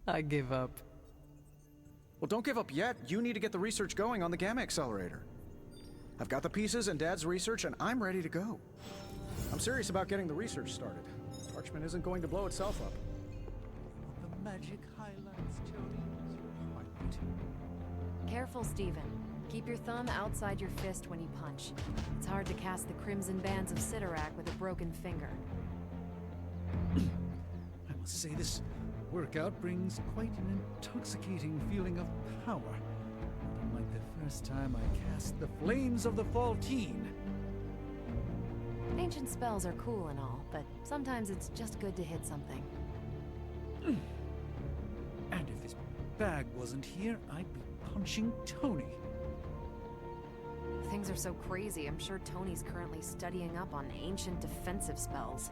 I give up. Well, don't give up yet. You need to get the research going on the Gamma Accelerator. I've got the pieces and Dad's research, and I'm ready to go. I'm serious about getting the research started. Parchment isn't going to blow itself up. The magic highlights, Tony. Careful, Stephen. Keep your thumb outside your fist when you punch. It's hard to cast the crimson bands of Sidorak with a broken finger. I must say this workout brings quite an intoxicating feeling of power. Unlike the first time I cast the flames of the Faultine. Ancient spells are cool and all, but sometimes it's just good to hit something. And if this bag wasn't here, I'd be punching Tony. Things are so crazy, I'm sure Tony's currently studying up on ancient defensive spells.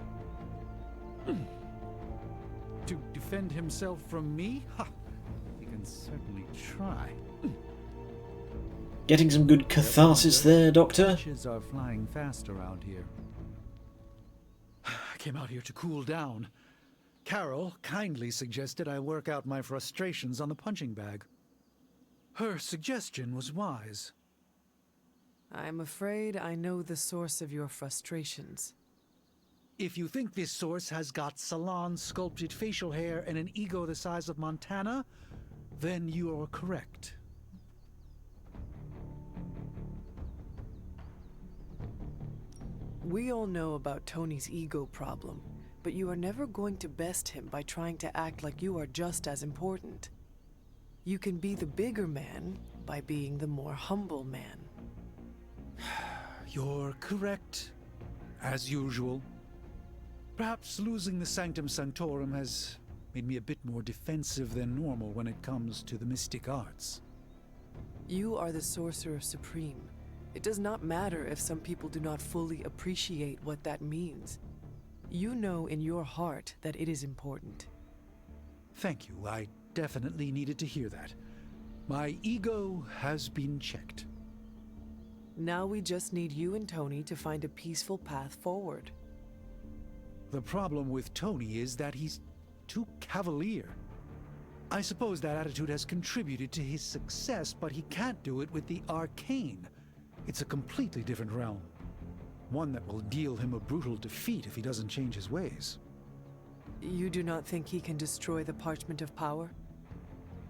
To defend himself from me? Ha! He can certainly try. Getting some good catharsis there, Doctor? Punches are flying fast around here. I came out here to cool down. Carol kindly suggested I work out my frustrations on the punching bag. Her suggestion was wise. I'm afraid I know the source of your frustrations. If you think this source has got salon-sculpted facial hair and an ego the size of Montana, then you are correct. We all know about Tony's ego problem, but you are never going to best him by trying to act like you are just as important. You can be the bigger man by being the more humble man. You're correct, as usual. Perhaps losing the Sanctum Sanctorum has made me a bit more defensive than normal when it comes to the mystic arts. You are the Sorcerer Supreme. It does not matter if some people do not fully appreciate what that means. You know in your heart that it is important. Thank you. I definitely needed to hear that. My ego has been checked. Now we just need you and Tony to find a peaceful path forward. The problem with Tony is that he's too cavalier. I suppose that attitude has contributed to his success, but he can't do it with the arcane. It's a completely different realm. One that will deal him a brutal defeat if he doesn't change his ways. You do not think he can destroy the Parchment of Power?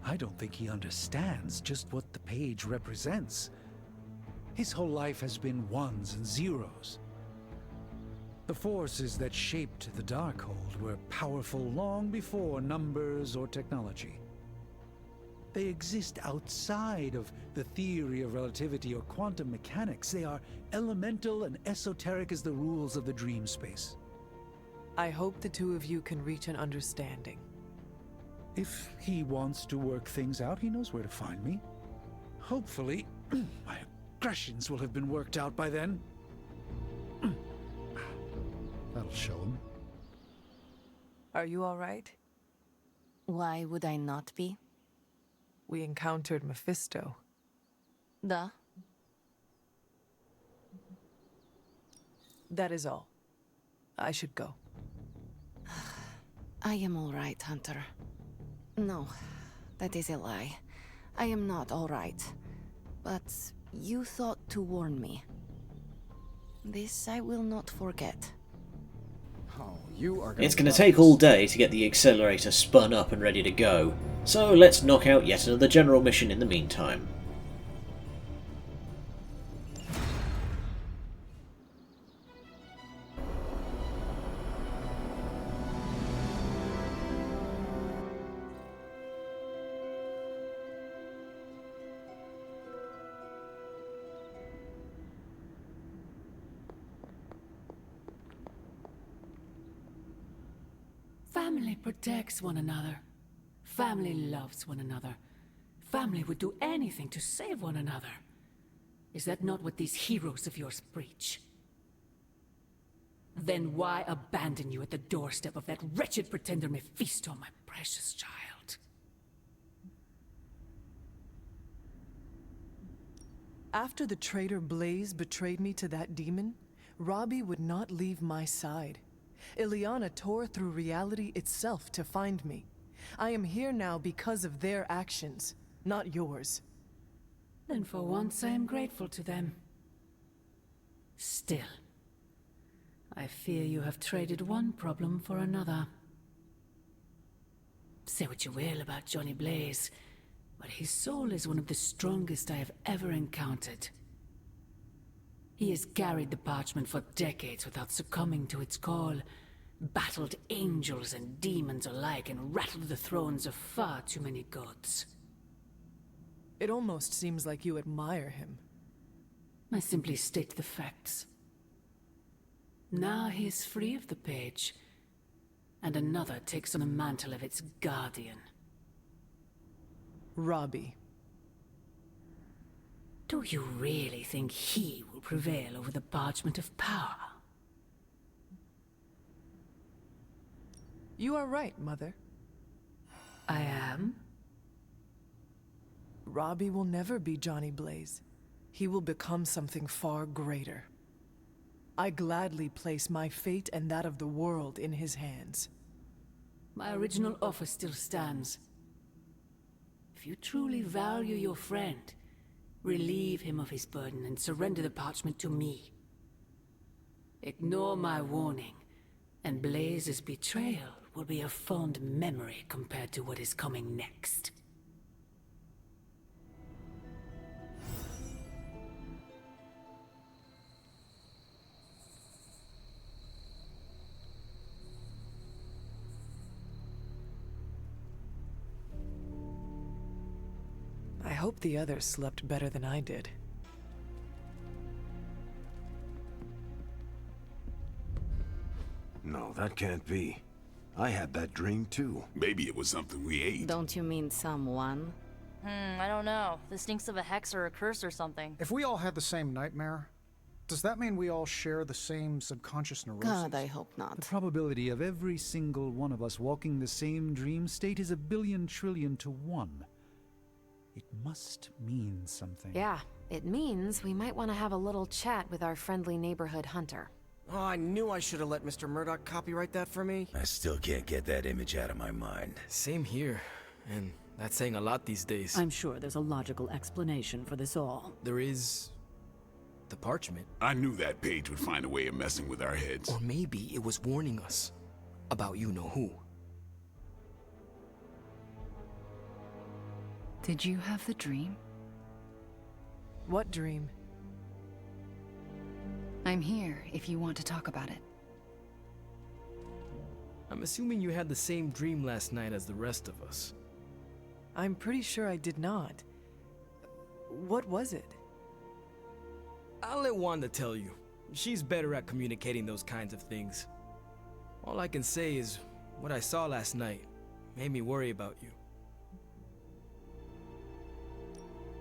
I don't think he understands just what the page represents. His whole life has been ones and zeros. The forces that shaped the Darkhold were powerful long before numbers or technology. They exist outside of the theory of relativity or quantum mechanics. They are elemental and esoteric as the rules of the dream space. I hope the two of you can reach an understanding. If he wants to work things out, he knows where to find me. Hopefully, my aggressions will have been worked out by then. That'll show him. Are you all right? Why would I not be? We encountered Mephisto. Duh. That is all. I should go. I am all right, Hunter. No, that is a lie. I am not all right. But you thought to warn me. This I will not forget. Oh, you are It's going to take all day to get the accelerator spun up and ready to go, so let's knock out yet another general mission in the meantime. Family protects one another. Family loves one another. Family would do anything to save one another. Is that not what these heroes of yours preach? Then why abandon you at the doorstep of that wretched pretender Mephisto, my precious child? After the traitor Blaze betrayed me to that demon, Robbie would not leave my side. Ileana tore through reality itself to find me. I am here now because of their actions. not yours. Then for once I am grateful to them. Still, I fear you have traded one problem for another. Say what you will about Johnny Blaze, but his soul is one of the strongest I have ever encountered. He has carried the parchment for decades without succumbing to its call, battled angels and demons alike, and rattled the thrones of far too many gods. It almost seems like you admire him. I simply state the facts. Now he is free of the page, and another takes on the mantle of its guardian. Robbie. Do you really think he will prevail over the parchment of power? You are right, Mother. I am? Robbie will never be Johnny Blaze. He will become something far greater. I gladly place my fate and that of the world in his hands. My original offer still stands. If you truly value your friend, relieve him of his burden and surrender the parchment to me. Ignore my warning, and Blaze's betrayal will be a fond memory compared to what is coming next. I hope the others slept better than I did. No, that can't be. I had that dream too. Maybe it was something we ate. Don't you mean someone? I don't know. This stinks of a hex or a curse or something. If we all had the same nightmare, does that mean we all share the same subconscious neurosis? God, I hope not. The probability of every single one of us walking the same dream state is 1,000,000,000 trillion to 1. It must mean something. Yeah, it means we might want to have a little chat with our friendly neighborhood hunter. Oh, I knew I should have let Mr. Murdoch copyright that for me. I still can't get that image out of my mind. Same here, and that's saying a lot these days. I'm sure there's a logical explanation for this all. There is... the parchment. I knew that page would find a way of messing with our heads. Or maybe it was warning us about you-know-who. Did you have the dream? What dream? I'm here if you want to talk about it. I'm assuming you had the same dream last night as the rest of us. I'm pretty sure I did not. What was it? I'll let Wanda tell you. She's better at communicating those kinds of things. All I can say is, what I saw last night made me worry about you.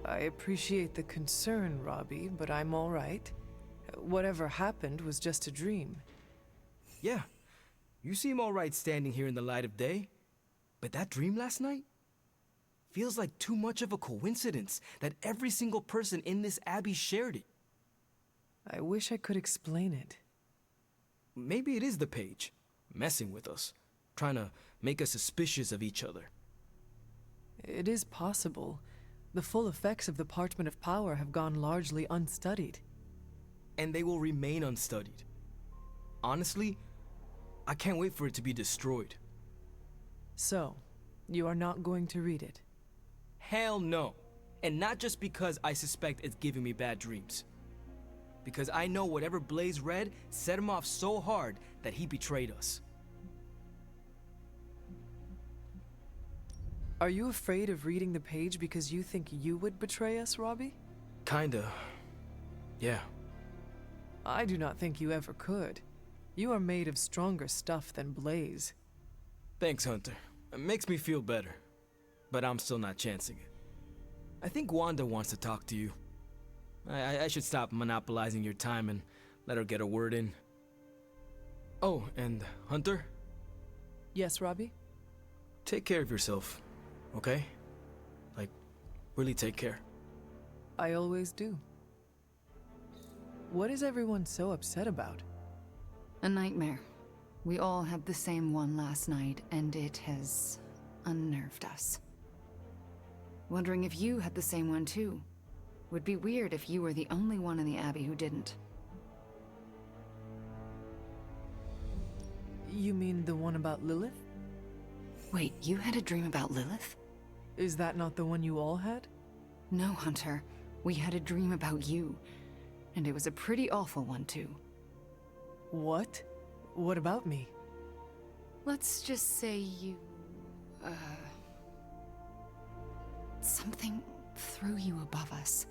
I appreciate the concern, Robbie, but I'm all right. Whatever happened was just a dream. Yeah, you seem all right standing here in the light of day. But that dream last night? Feels like too much of a coincidence that every single person in this abbey shared it. I wish I could explain it. Maybe it is the page, messing with us, trying to make us suspicious of each other. It is possible. The full effects of the Parchment of Power have gone largely unstudied. And they will remain unstudied. Honestly, I can't wait for it to be destroyed. So, you are not going to read it? Hell no. And not just because I suspect it's giving me bad dreams. Because I know whatever Blaze read set him off so hard that he betrayed us. Are you afraid of reading the page because you think you would betray us, Robbie? Kinda. Yeah. I do not think you ever could. You are made of stronger stuff than Blaze. Thanks, Hunter. It makes me feel better. But I'm still not chancing it. I think Wanda wants to talk to you. I should stop monopolizing your time and let her get a word in. Oh, and Hunter? Yes, Robbie? Take care of yourself, okay? Like, really take care. I always do. What is everyone so upset about? A nightmare. We all had the same one last night, and it has unnerved us. Wondering if you had the same one too. Would be weird if you were the only one in the Abbey who didn't. You mean the one about Lilith? Wait, you had a dream about Lilith? Is that not the one you all had? No, Hunter. We had a dream about you. And it was a pretty awful one too. What? What about me? Let's just say you... something threw you above us.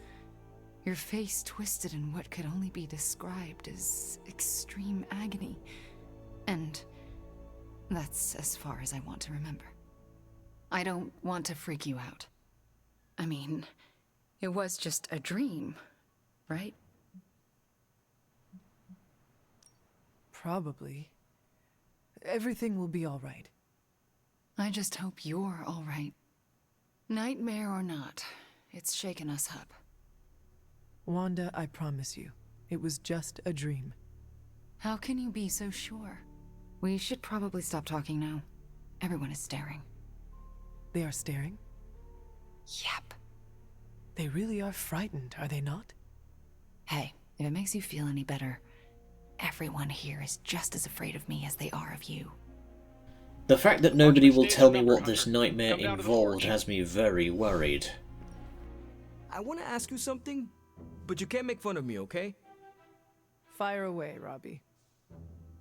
Your face twisted in what could only be described as extreme agony. And that's as far as I want to remember. I don't want to freak you out. I mean, it was just a dream, right? Probably. Everything will be all right. I just hope you're all right. Nightmare or not, it's shaken us up. Wanda, I promise you, it was just a dream. How can you be so sure? We should probably stop talking now. Everyone is staring. They are staring? Yep. They really are frightened, are they not? Hey, if it makes you feel any better, everyone here is just as afraid of me as they are of you. The fact that nobody will tell me what this nightmare involved has me very worried. I want to ask you something, but you can't make fun of me, okay? Fire away, Robbie.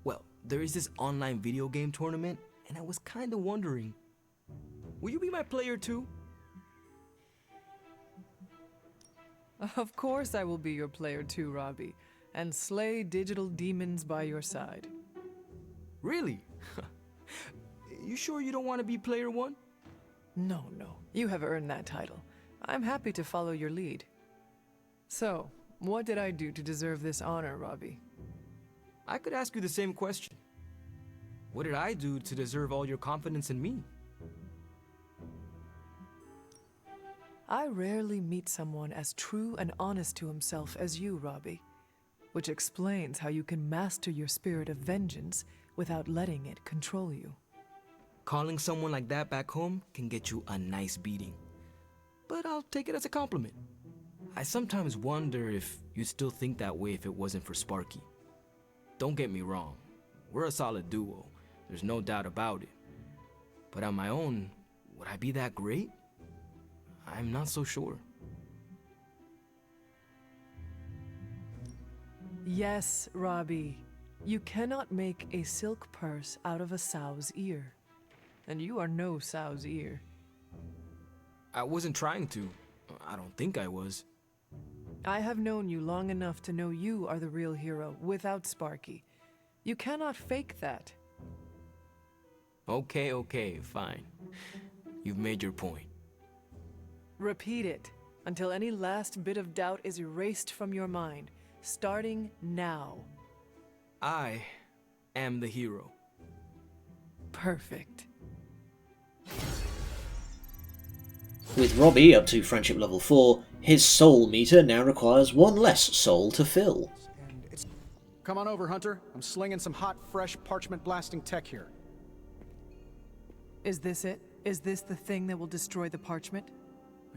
Well, there is this online video game tournament, and I was kind of wondering, will you be my player too? Of course I will be your player too, Robbie, and slay digital demons by your side. Really? You sure you don't want to be player one? No, you have earned that title. I'm happy to follow your lead. So, what did I do to deserve this honor, Robbie? I could ask you the same question. What did I do to deserve all your confidence in me? I rarely meet someone as true and honest to himself as you, Robbie, which explains how you can master your spirit of vengeance without letting it control you. Calling someone like that back home can get you a nice beating. But I'll take it as a compliment. I sometimes wonder if you'd still think that way if it wasn't for Sparky. Don't get me wrong, we're a solid duo, there's no doubt about it. But on my own, would I be that great? I'm not so sure. Yes, Robbie. You cannot make a silk purse out of a sow's ear. And you are no sow's ear. I wasn't trying to. I don't think I was. I have known you long enough to know you are the real hero without Sparky. You cannot fake that. Okay, fine. You've made your point. Repeat it until any last bit of doubt is erased from your mind, starting now. I am the hero. Perfect. With Robbie up to friendship level 4, his soul meter now requires one less soul to fill. Come on over, Hunter. I'm slinging some hot, fresh, parchment-blasting tech here. Is this it? Is this the thing that will destroy the parchment?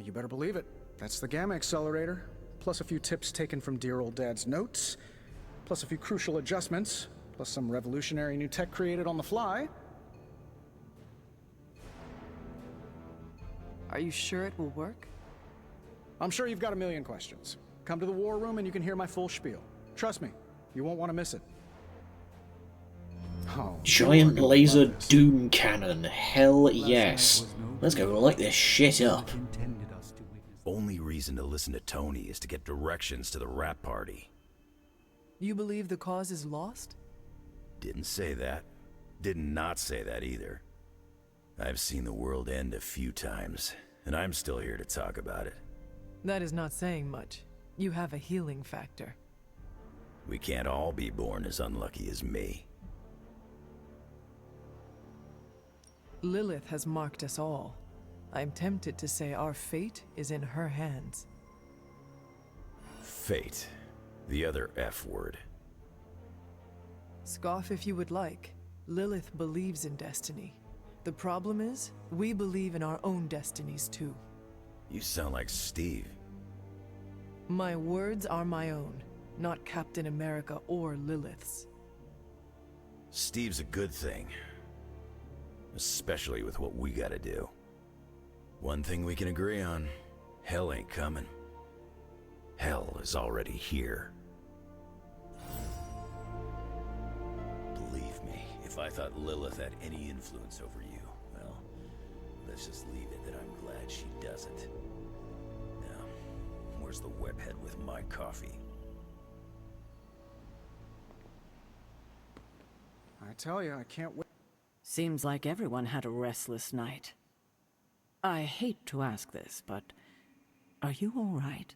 You better believe it. That's the Gamma Accelerator. Plus a few tips taken from dear old Dad's notes. Plus a few crucial adjustments. Plus some revolutionary new tech created on the fly. Are you sure it will work? I'm sure you've got a million questions. Come to the war room and you can hear my full spiel. Trust me, you won't want to miss it. Oh, Giant laser doom cannon. Hell yes. Let's go light this shit up. Only reason to listen to Tony is to get directions to the rap party. You believe the cause is lost? Didn't say that. Did not say that either. I've seen the world end a few times, and I'm still here to talk about it. That is not saying much. You have a healing factor. We can't all be born as unlucky as me. Lilith has marked us all. I'm tempted to say our fate is in her hands. Fate. The other F word. Scoff if you would like. Lilith believes in destiny. The problem is, we believe in our own destinies too. You sound like Steve. My words are my own, not Captain America or Lilith's. Steve's a good thing. Especially with what we gotta do. One thing we can agree on, hell ain't coming. Hell is already here. Believe me, if I thought Lilith had any influence over you, well, let's just leave it that I'm glad she doesn't. Now, where's the webhead with my coffee? I tell you, I can't wait. Seems like everyone had a restless night. I hate to ask this, but are you all right?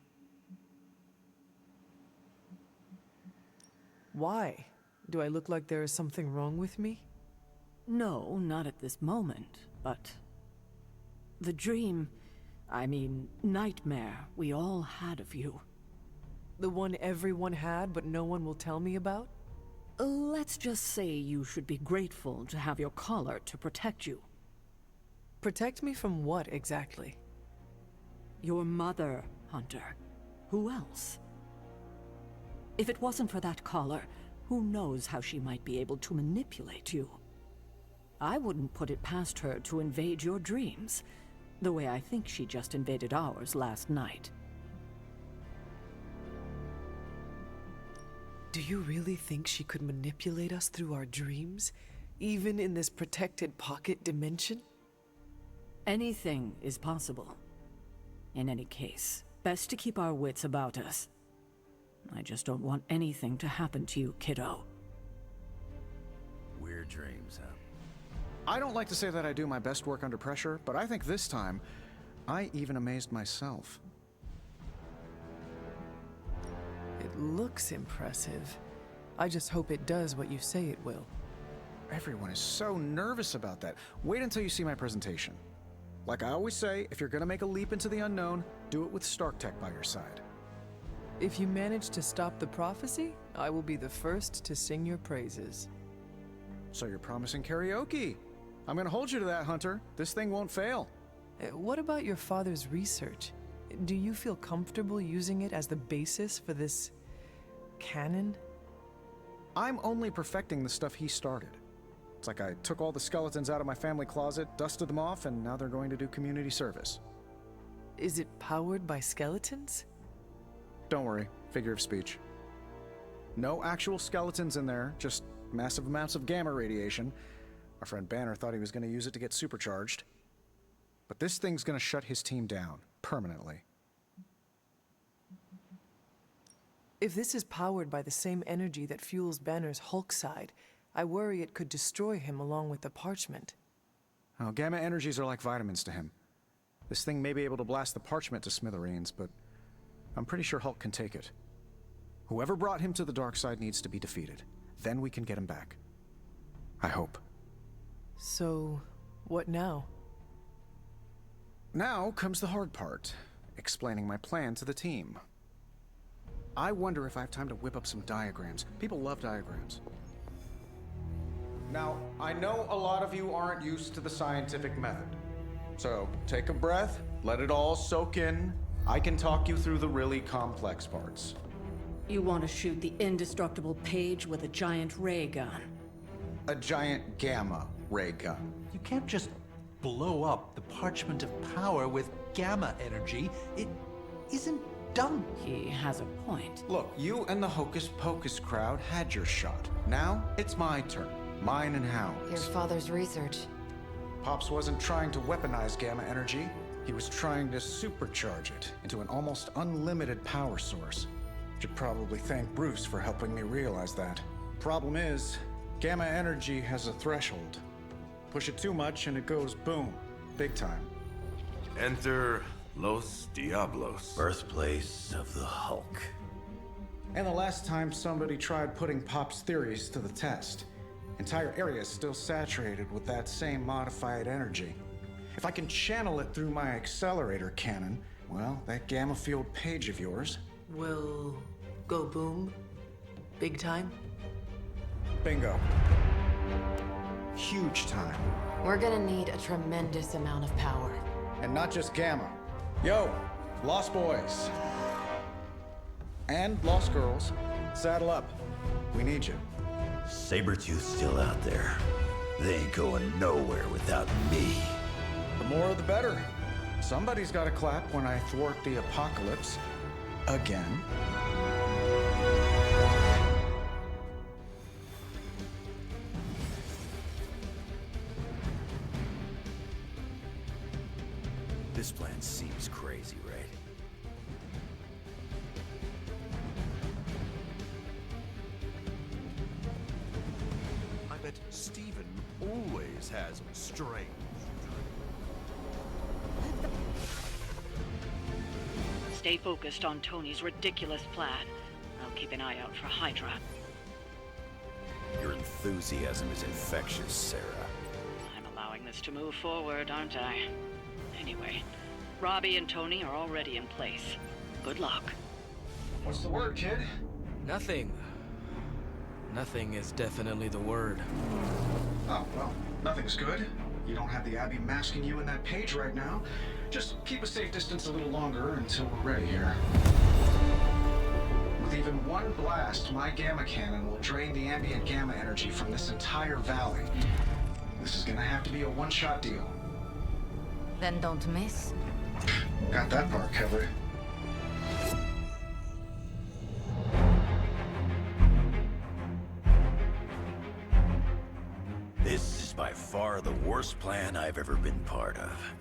Why? Do I look like there is something wrong with me? No, not at this moment, but the dream, I mean, nightmare we all had of you. The one everyone had, but no one will tell me about? Let's just say you should be grateful to have your collar to protect you. Protect me from what, exactly? Your mother, Hunter. Who else? If it wasn't for that collar, who knows how she might be able to manipulate you? I wouldn't put it past her to invade your dreams, the way I think she just invaded ours last night. Do you really think she could manipulate us through our dreams, even in this protected pocket dimension? Anything is possible. In any case, best to keep our wits about us. I just don't want anything to happen to you, kiddo. Weird dreams, huh? I don't like to say that I do my best work under pressure, but I think this time, I even amazed myself. It looks impressive. I just hope it does what you say it will. Everyone is so nervous about that. Wait until you see my presentation. Like I always say, if you're gonna make a leap into the unknown, do it with Stark Tech by your side. If you manage to stop the prophecy, I will be the first to sing your praises. So you're promising karaoke. I'm gonna hold you to that, Hunter. This thing won't fail. What about your father's research? Do you feel comfortable using it as the basis for this canon? I'm only perfecting the stuff he started. It's like I took all the skeletons out of my family closet, dusted them off, and now they're going to do community service. Is it powered by skeletons? Don't worry, figure of speech. No actual skeletons in there, just massive amounts of gamma radiation. Our friend Banner thought he was going to use it to get supercharged. But this thing's going to shut his team down, permanently. If this is powered by the same energy that fuels Banner's Hulk side, I worry it could destroy him along with the parchment. Oh, gamma energies are like vitamins to him. This thing may be able to blast the parchment to smithereens, but I'm pretty sure Hulk can take it. Whoever brought him to the dark side needs to be defeated. Then we can get him back. I hope. So, what now? Now comes the hard part, explaining my plan to the team. I wonder if I have time to whip up some diagrams. People love diagrams. Now, I know a lot of you aren't used to the scientific method. So, take a breath, let it all soak in. I can talk you through the really complex parts. You want to shoot the indestructible Page with a giant ray gun. A giant gamma ray gun. You can't just blow up the parchment of power with gamma energy. It isn't done. He has a point. Look, you and the Hocus Pocus crowd had your shot. Now, it's my turn. Mine and Hound's. Your father's research. Pops wasn't trying to weaponize gamma energy. He was trying to supercharge it into an almost unlimited power source. Should probably thank Bruce for helping me realize that. Problem is, gamma energy has a threshold. Push it too much and it goes boom. Big time. Enter Los Diablos. Birthplace of the Hulk. And the last time somebody tried putting Pop's theories to the test, entire areas still saturated with that same modified energy. If I can channel it through my accelerator cannon, well, that gamma field Page of yours will go boom? Big time? Bingo. Huge time. We're gonna need a tremendous amount of power. And not just gamma. Yo, Lost Boys. And Lost Girls. Saddle up. We need you. Sabretooth's still out there. They ain't going nowhere without me. The more the better. Somebody's got to clap when I thwart the apocalypse. Again. This plan seems crazy, right? I bet Steven always has strange. Stay focused on Tony's ridiculous plan. I'll keep an eye out for Hydra. Your enthusiasm is infectious, Sarah. I'm allowing this to move forward, aren't I? Anyway, Robbie and Tony are already in place. Good luck. What's the word, kid? Nothing. Nothing is definitely the word. Oh, well, nothing's good. You don't have the Abbey masking you in that page right now. Just keep a safe distance a little longer until we're ready here. With even one blast, my gamma cannon will drain the ambient gamma energy from this entire valley. This is gonna have to be a one-shot deal. Then don't miss. Got that part covered. This is by far the worst plan I've ever been part of.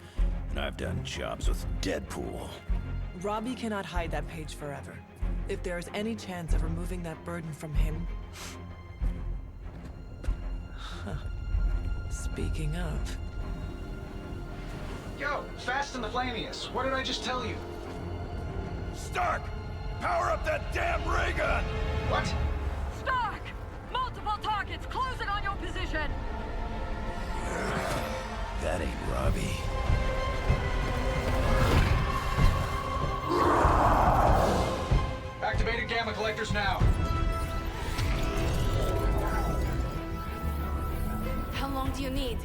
And I've done jobs with Deadpool. Robbie cannot hide that page forever. If there is any chance of removing that burden from him... Huh. Speaking of... Yo, Fast and the Flamius, what did I just tell you? Stark! Power up that damn ray gun! What? Stark! Multiple targets closing on your position! That ain't Robbie. Activated gamma collectors now. How long do you need?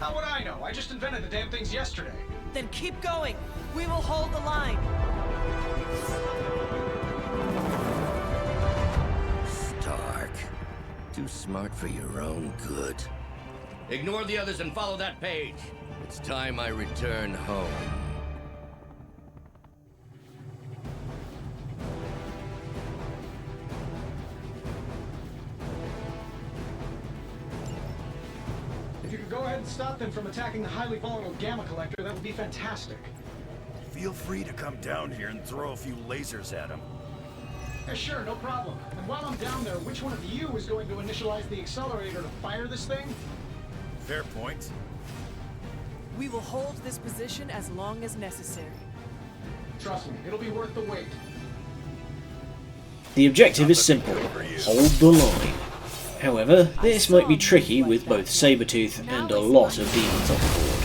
How would I know? I just invented the damn things yesterday. Then keep going. We will hold the line. Stark. Too smart for your own good. Ignore the others and follow that page. It's time I return home. If you could go ahead and stop them from attacking the highly volatile gamma collector, that would be fantastic. Feel free to come down here and throw a few lasers at him. Yeah, sure, no problem. And while I'm down there, which one of you is going to initialize the accelerator to fire this thing? Fair point. We will hold this position as long as necessary. Trust me, it'll be worth the wait. The objective is simple: hold the line. However, this might be tricky with both Sabretooth and a lot of demons on board.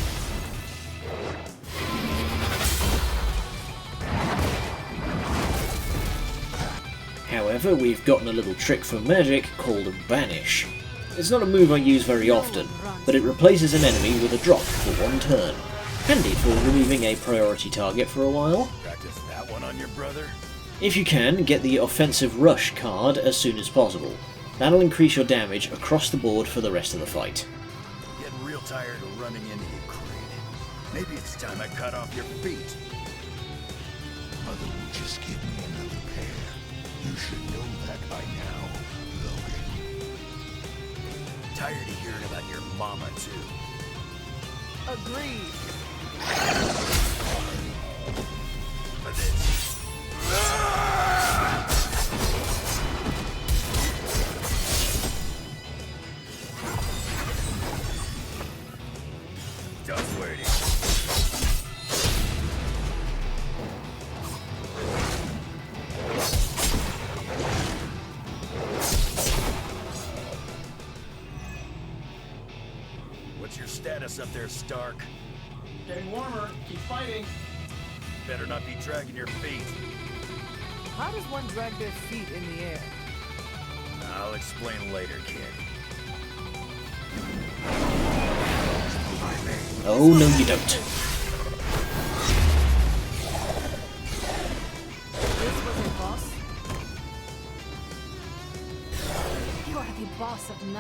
However, we've gotten a little trick from Magik called Vanish. It's not a move I use very often, but it replaces an enemy with a drop for one turn. Handy for removing a priority target for a while. Practice that one on your brother? If you can, get the Offensive Rush card as soon as possible. That'll increase your damage across the board for the rest of the fight. Getting real tired of running into you, Creed. Maybe it's time I cut off your feet. Mother will just give me another pair. You should know that by now, Logan. Tired of hearing about your mama, too. Agreed. For this. Just waiting. What's your status up there, Stark? Getting warmer. Keep fighting. Better not be dragging your feet. How does one drag their feet in the air? I'll explain later, kid. Oh, no you don't.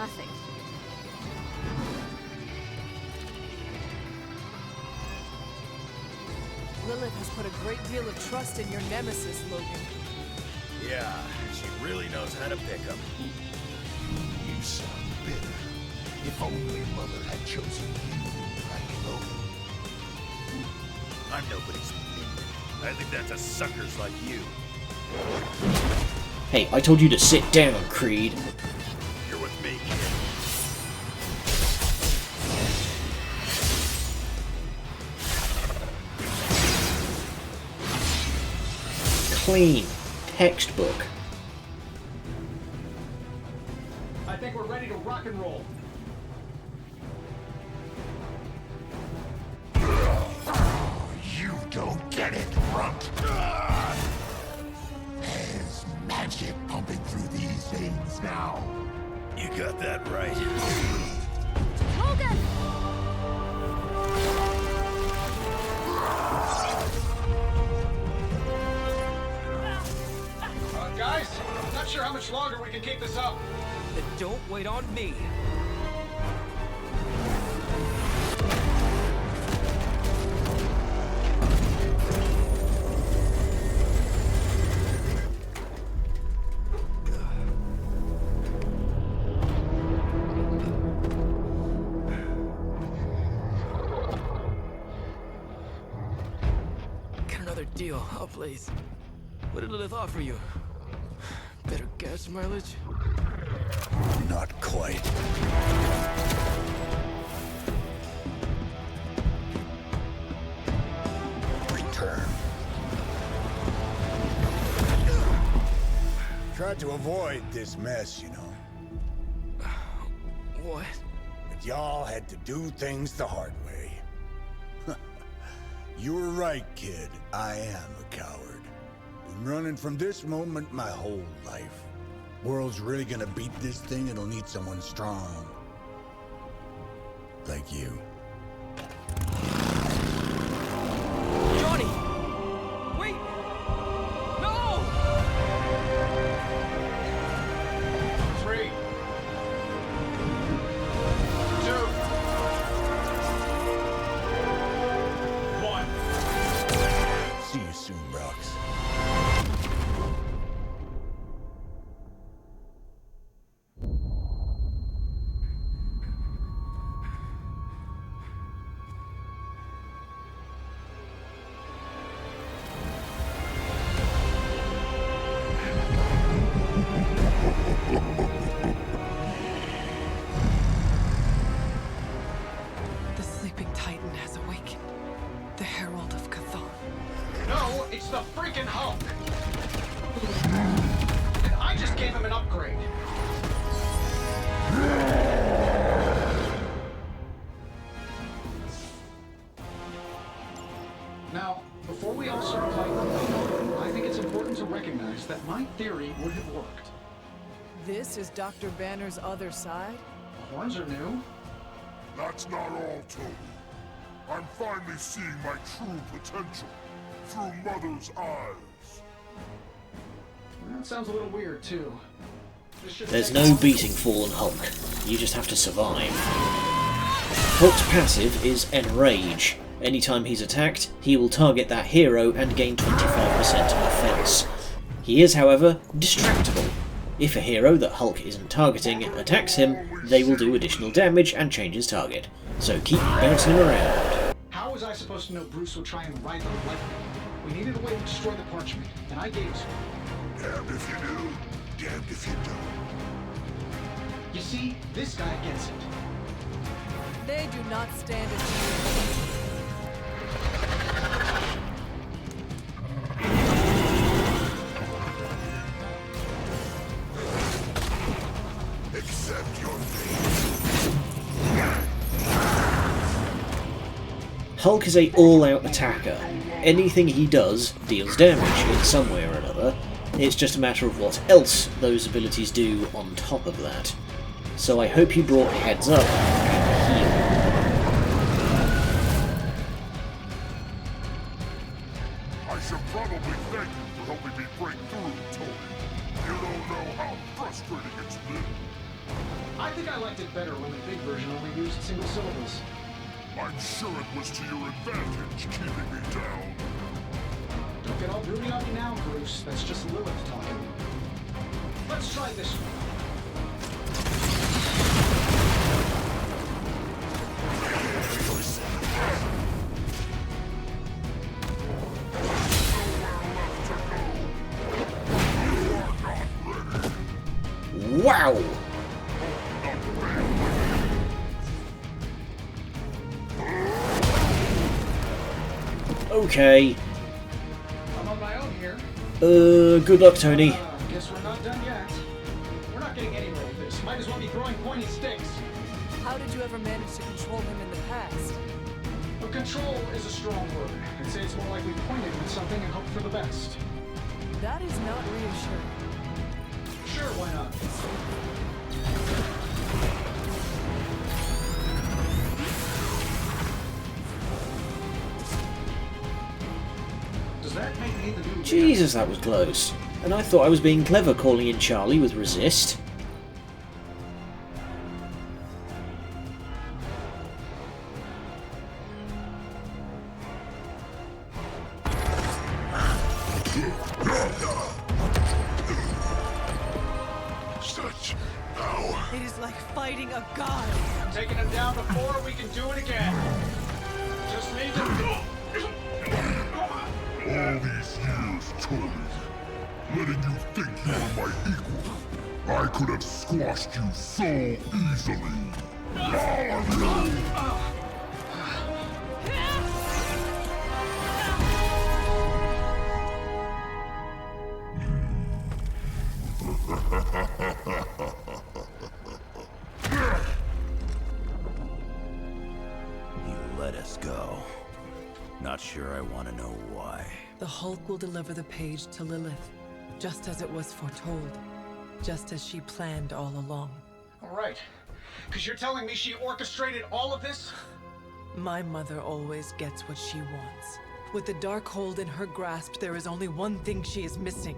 nothing. Lilith has put a great deal of trust in your nemesis, Logan. Yeah, she really knows how to pick 'em. You sound bitter. If only Mother had chosen you, like Logan. I'm nobody's minion. I think that's a suckers like you. Hey, I told you to sit down, Creed. You're with me, kid. Clean. Textbook. I think we're ready to rock and roll. You don't get it, runt. There's magic pumping through these veins now. You got that right. Logan! Guys, not sure how much longer we can keep this up. Then don't wait on me. Get another deal, oh please. What did Lilith offer you? Better gas mileage? Not quite. Return. Tried to avoid this mess, you know. What? But y'all had to do things the hard way. You were right, kid. I am a coward. Been running from this moment my whole life. World's really gonna beat this thing, it'll need someone strong. Like you. Johnny! Wait! No! 3, 2, 1. See you soon, Rox. The sleeping Titan has awakened. The Herald of Chthon. No, it's the freaking Hulk. And I just gave him an upgrade. Now, before we all start playing, I think it's important to recognize that my theory would have worked. This is Dr. Banner's other side? The horns are new. That's not all, Tony. I'm finally seeing my true potential through Mother's eyes. That sounds a little weird, too. There's no beating Fallen Hulk. You just have to survive. Hulk's passive is Enrage. Anytime he's attacked, he will target that hero and gain 25% offense. He is, however, distractible. If a hero that Hulk isn't targeting attacks him, they will do additional damage and change his target. So keep bouncing him around. How was I supposed to know Bruce would try and ride the lightning? We needed a way to destroy the parchment, and I gave it to him. Damned if you do, damned if you don't. You see, this guy gets it. They do not stand a chance. Accept your fate. Hulk is a all-out attacker. Anything he does deals damage in some way or another. It's just a matter of what else those abilities do on top of that. So I hope you brought heads up and heal. I should probably thank you for helping me break through, Tony. You don't know how frustrating it's been. I think I Diablos. I'm sure it was to your advantage keeping me down. Don't get all broody on me now, Bruce. That's just Lilith talking. Let's try this one. Wow! Okay. I'm on my own here. Good luck, Tony. Guess we're not done yet. We're not getting anywhere with this. Might as well be throwing pointy sticks. How did you ever manage to control him in the past? Well, control is a strong word. I'd say it's more like we pointed at something and hoped for the best. That is not reassuring. Sure, why not? Does that make me the new... Jesus, that was close. And I thought I was being clever calling in Charlie with resist. Such power. It is like fighting a god. I'm taking him down before we can do it again. Just need to... All these years, Tony, letting you think you were my equal, I could have squashed you so easily. You let us go. Not sure I want to know why. The Hulk will deliver the page to Lilith, just as it was foretold, just as she planned all along. All right. Because you're telling me she orchestrated all of this? My mother always gets what she wants. With the Darkhold in her grasp, there is only one thing she is missing.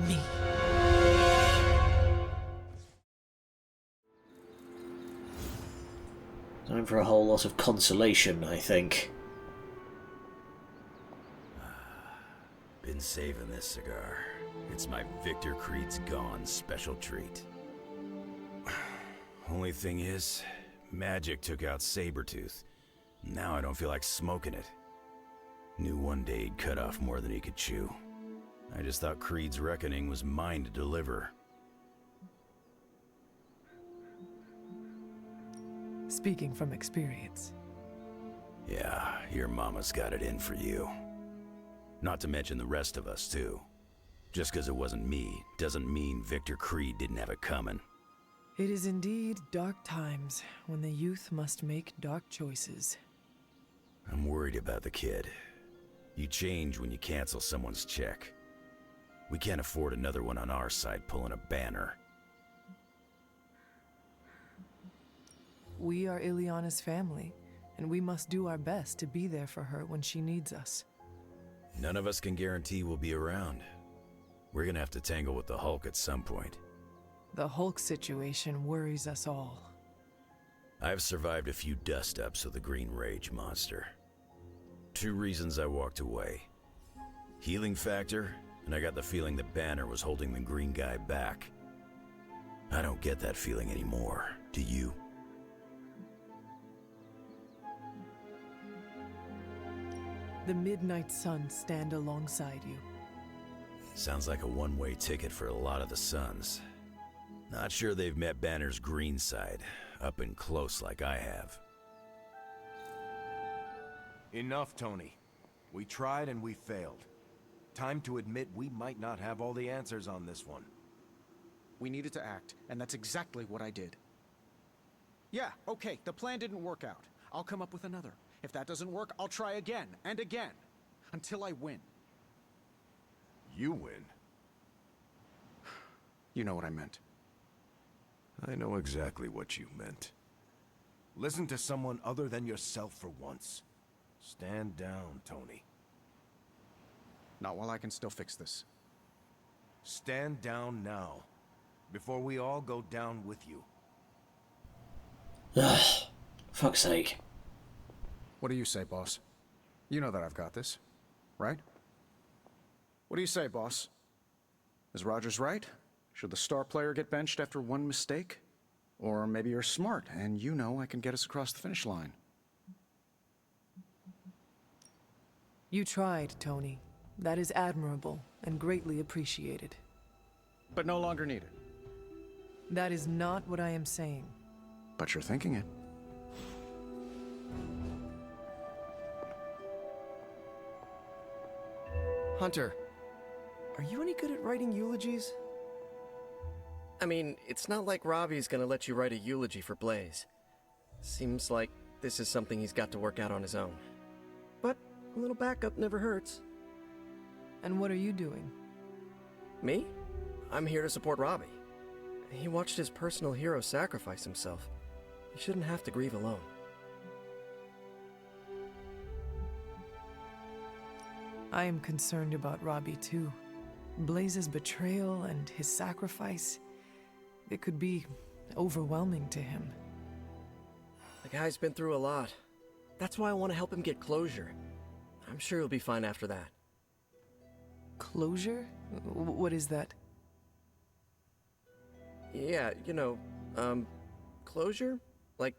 Me. Time for a whole lot of consolation, I think. Been saving this cigar. It's my Victor Creed's Gone special treat. Only thing is, Magik took out Sabretooth. Now I don't feel like smoking it. Knew one day he'd cut off more than he could chew. I just thought Creed's reckoning was mine to deliver. Speaking from experience. Yeah, your mama's got it in for you. Not to mention the rest of us, too. Just because it wasn't me, doesn't mean Victor Creed didn't have it coming. It is indeed dark times when the youth must make dark choices. I'm worried about the kid. You change when you cancel someone's check. We can't afford another one on our side pulling a banner. We are Ileana's family, and we must do our best to be there for her when she needs us. None of us can guarantee we'll be around. We're gonna have to tangle with the Hulk at some point. The Hulk situation worries us all. I've survived a few dust-ups with the Green Rage monster. 2 reasons I walked away. Healing factor, and I got the feeling that Banner was holding the green guy back. I don't get that feeling anymore, do you? The Midnight Suns stand alongside you. Sounds like a one-way ticket for a lot of the Suns. Not sure they've met Banner's green side, up and close like I have. Enough, Tony. We tried and we failed. Time to admit we might not have all the answers on this one. We needed to act, and that's exactly what I did. Yeah, okay, the plan didn't work out. I'll come up with another. If that doesn't work, I'll try again and again, until I win. You win? You know what I meant. I know exactly what you meant. Listen to someone other than yourself for once. Stand down, Tony. Not while I can still fix this. Stand down now, before we all go down with you. Ugh, fuck's sake. What do you say, boss? You know that I've got this, right? What do you say, boss? Is Rogers right? Should the star player get benched after one mistake? Or maybe you're smart, and you know I can get us across the finish line. You tried, Tony. That is admirable and greatly appreciated. But no longer needed. That is not what I am saying. But you're thinking it. Hunter, are you any good at writing eulogies? I mean, it's not like Robbie's gonna let you write a eulogy for Blaze. Seems like this is something he's got to work out on his own. But a little backup never hurts. And what are you doing? Me? I'm here to support Robbie. He watched his personal hero sacrifice himself. He shouldn't have to grieve alone. I am concerned about Robbie too. Blaze's betrayal and his sacrifice, it could be overwhelming to him. The guy's been through a lot. That's why I want to help him get closure. I'm sure he'll be fine after that. Closure? What is that? Yeah, closure? Like,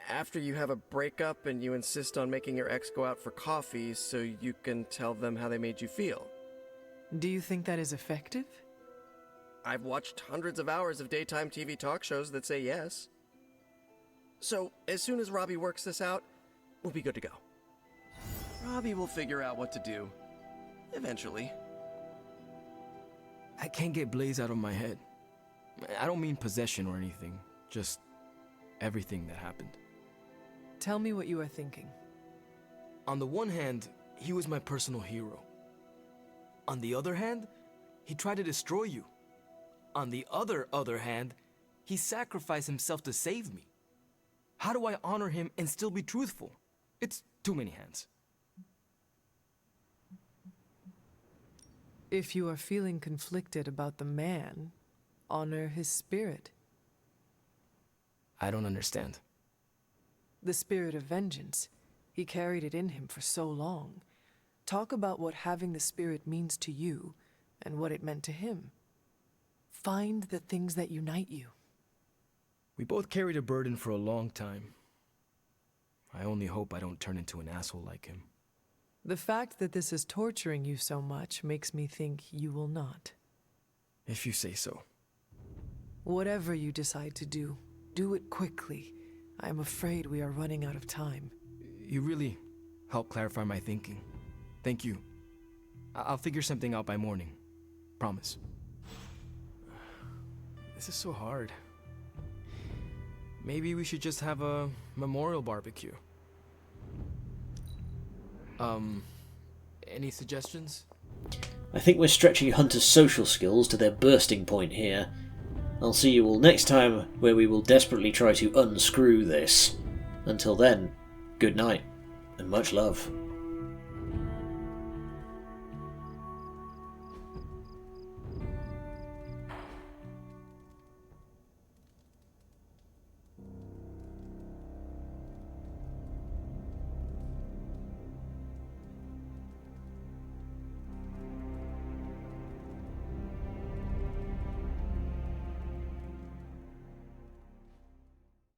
after you have a breakup and you insist on making your ex go out for coffee so you can tell them how they made you feel. Do you think that is effective? I've watched hundreds of hours of daytime TV talk shows that say yes. So, as soon as Robbie works this out, we'll be good to go. Robbie will figure out what to do. Eventually. I can't get Blaze out of my head. I don't mean possession or anything, just everything that happened. Tell me what you are thinking. On the one hand, he was my personal hero. On the other hand, he tried to destroy you. On the other hand, he sacrificed himself to save me. How do I honor him and still be truthful? It's too many hands. If you are feeling conflicted about the man, honor his spirit. I don't understand. The spirit of vengeance. He carried it in him for so long. Talk about what having the spirit means to you and what it meant to him. Find the things that unite you. We both carried a burden for a long time. I only hope I don't turn into an asshole like him. The fact that this is torturing you so much makes me think you will not. If you say so. Whatever you decide to do, do it quickly. I am afraid we are running out of time. You really helped clarify my thinking. Thank you. I'll figure something out by morning. Promise. This is so hard. Maybe we should just have a memorial barbecue. Any suggestions? I think we're stretching Hunter's social skills to their bursting point here. I'll see you all next time, where we will desperately try to unscrew this. Until then, good night, and much love.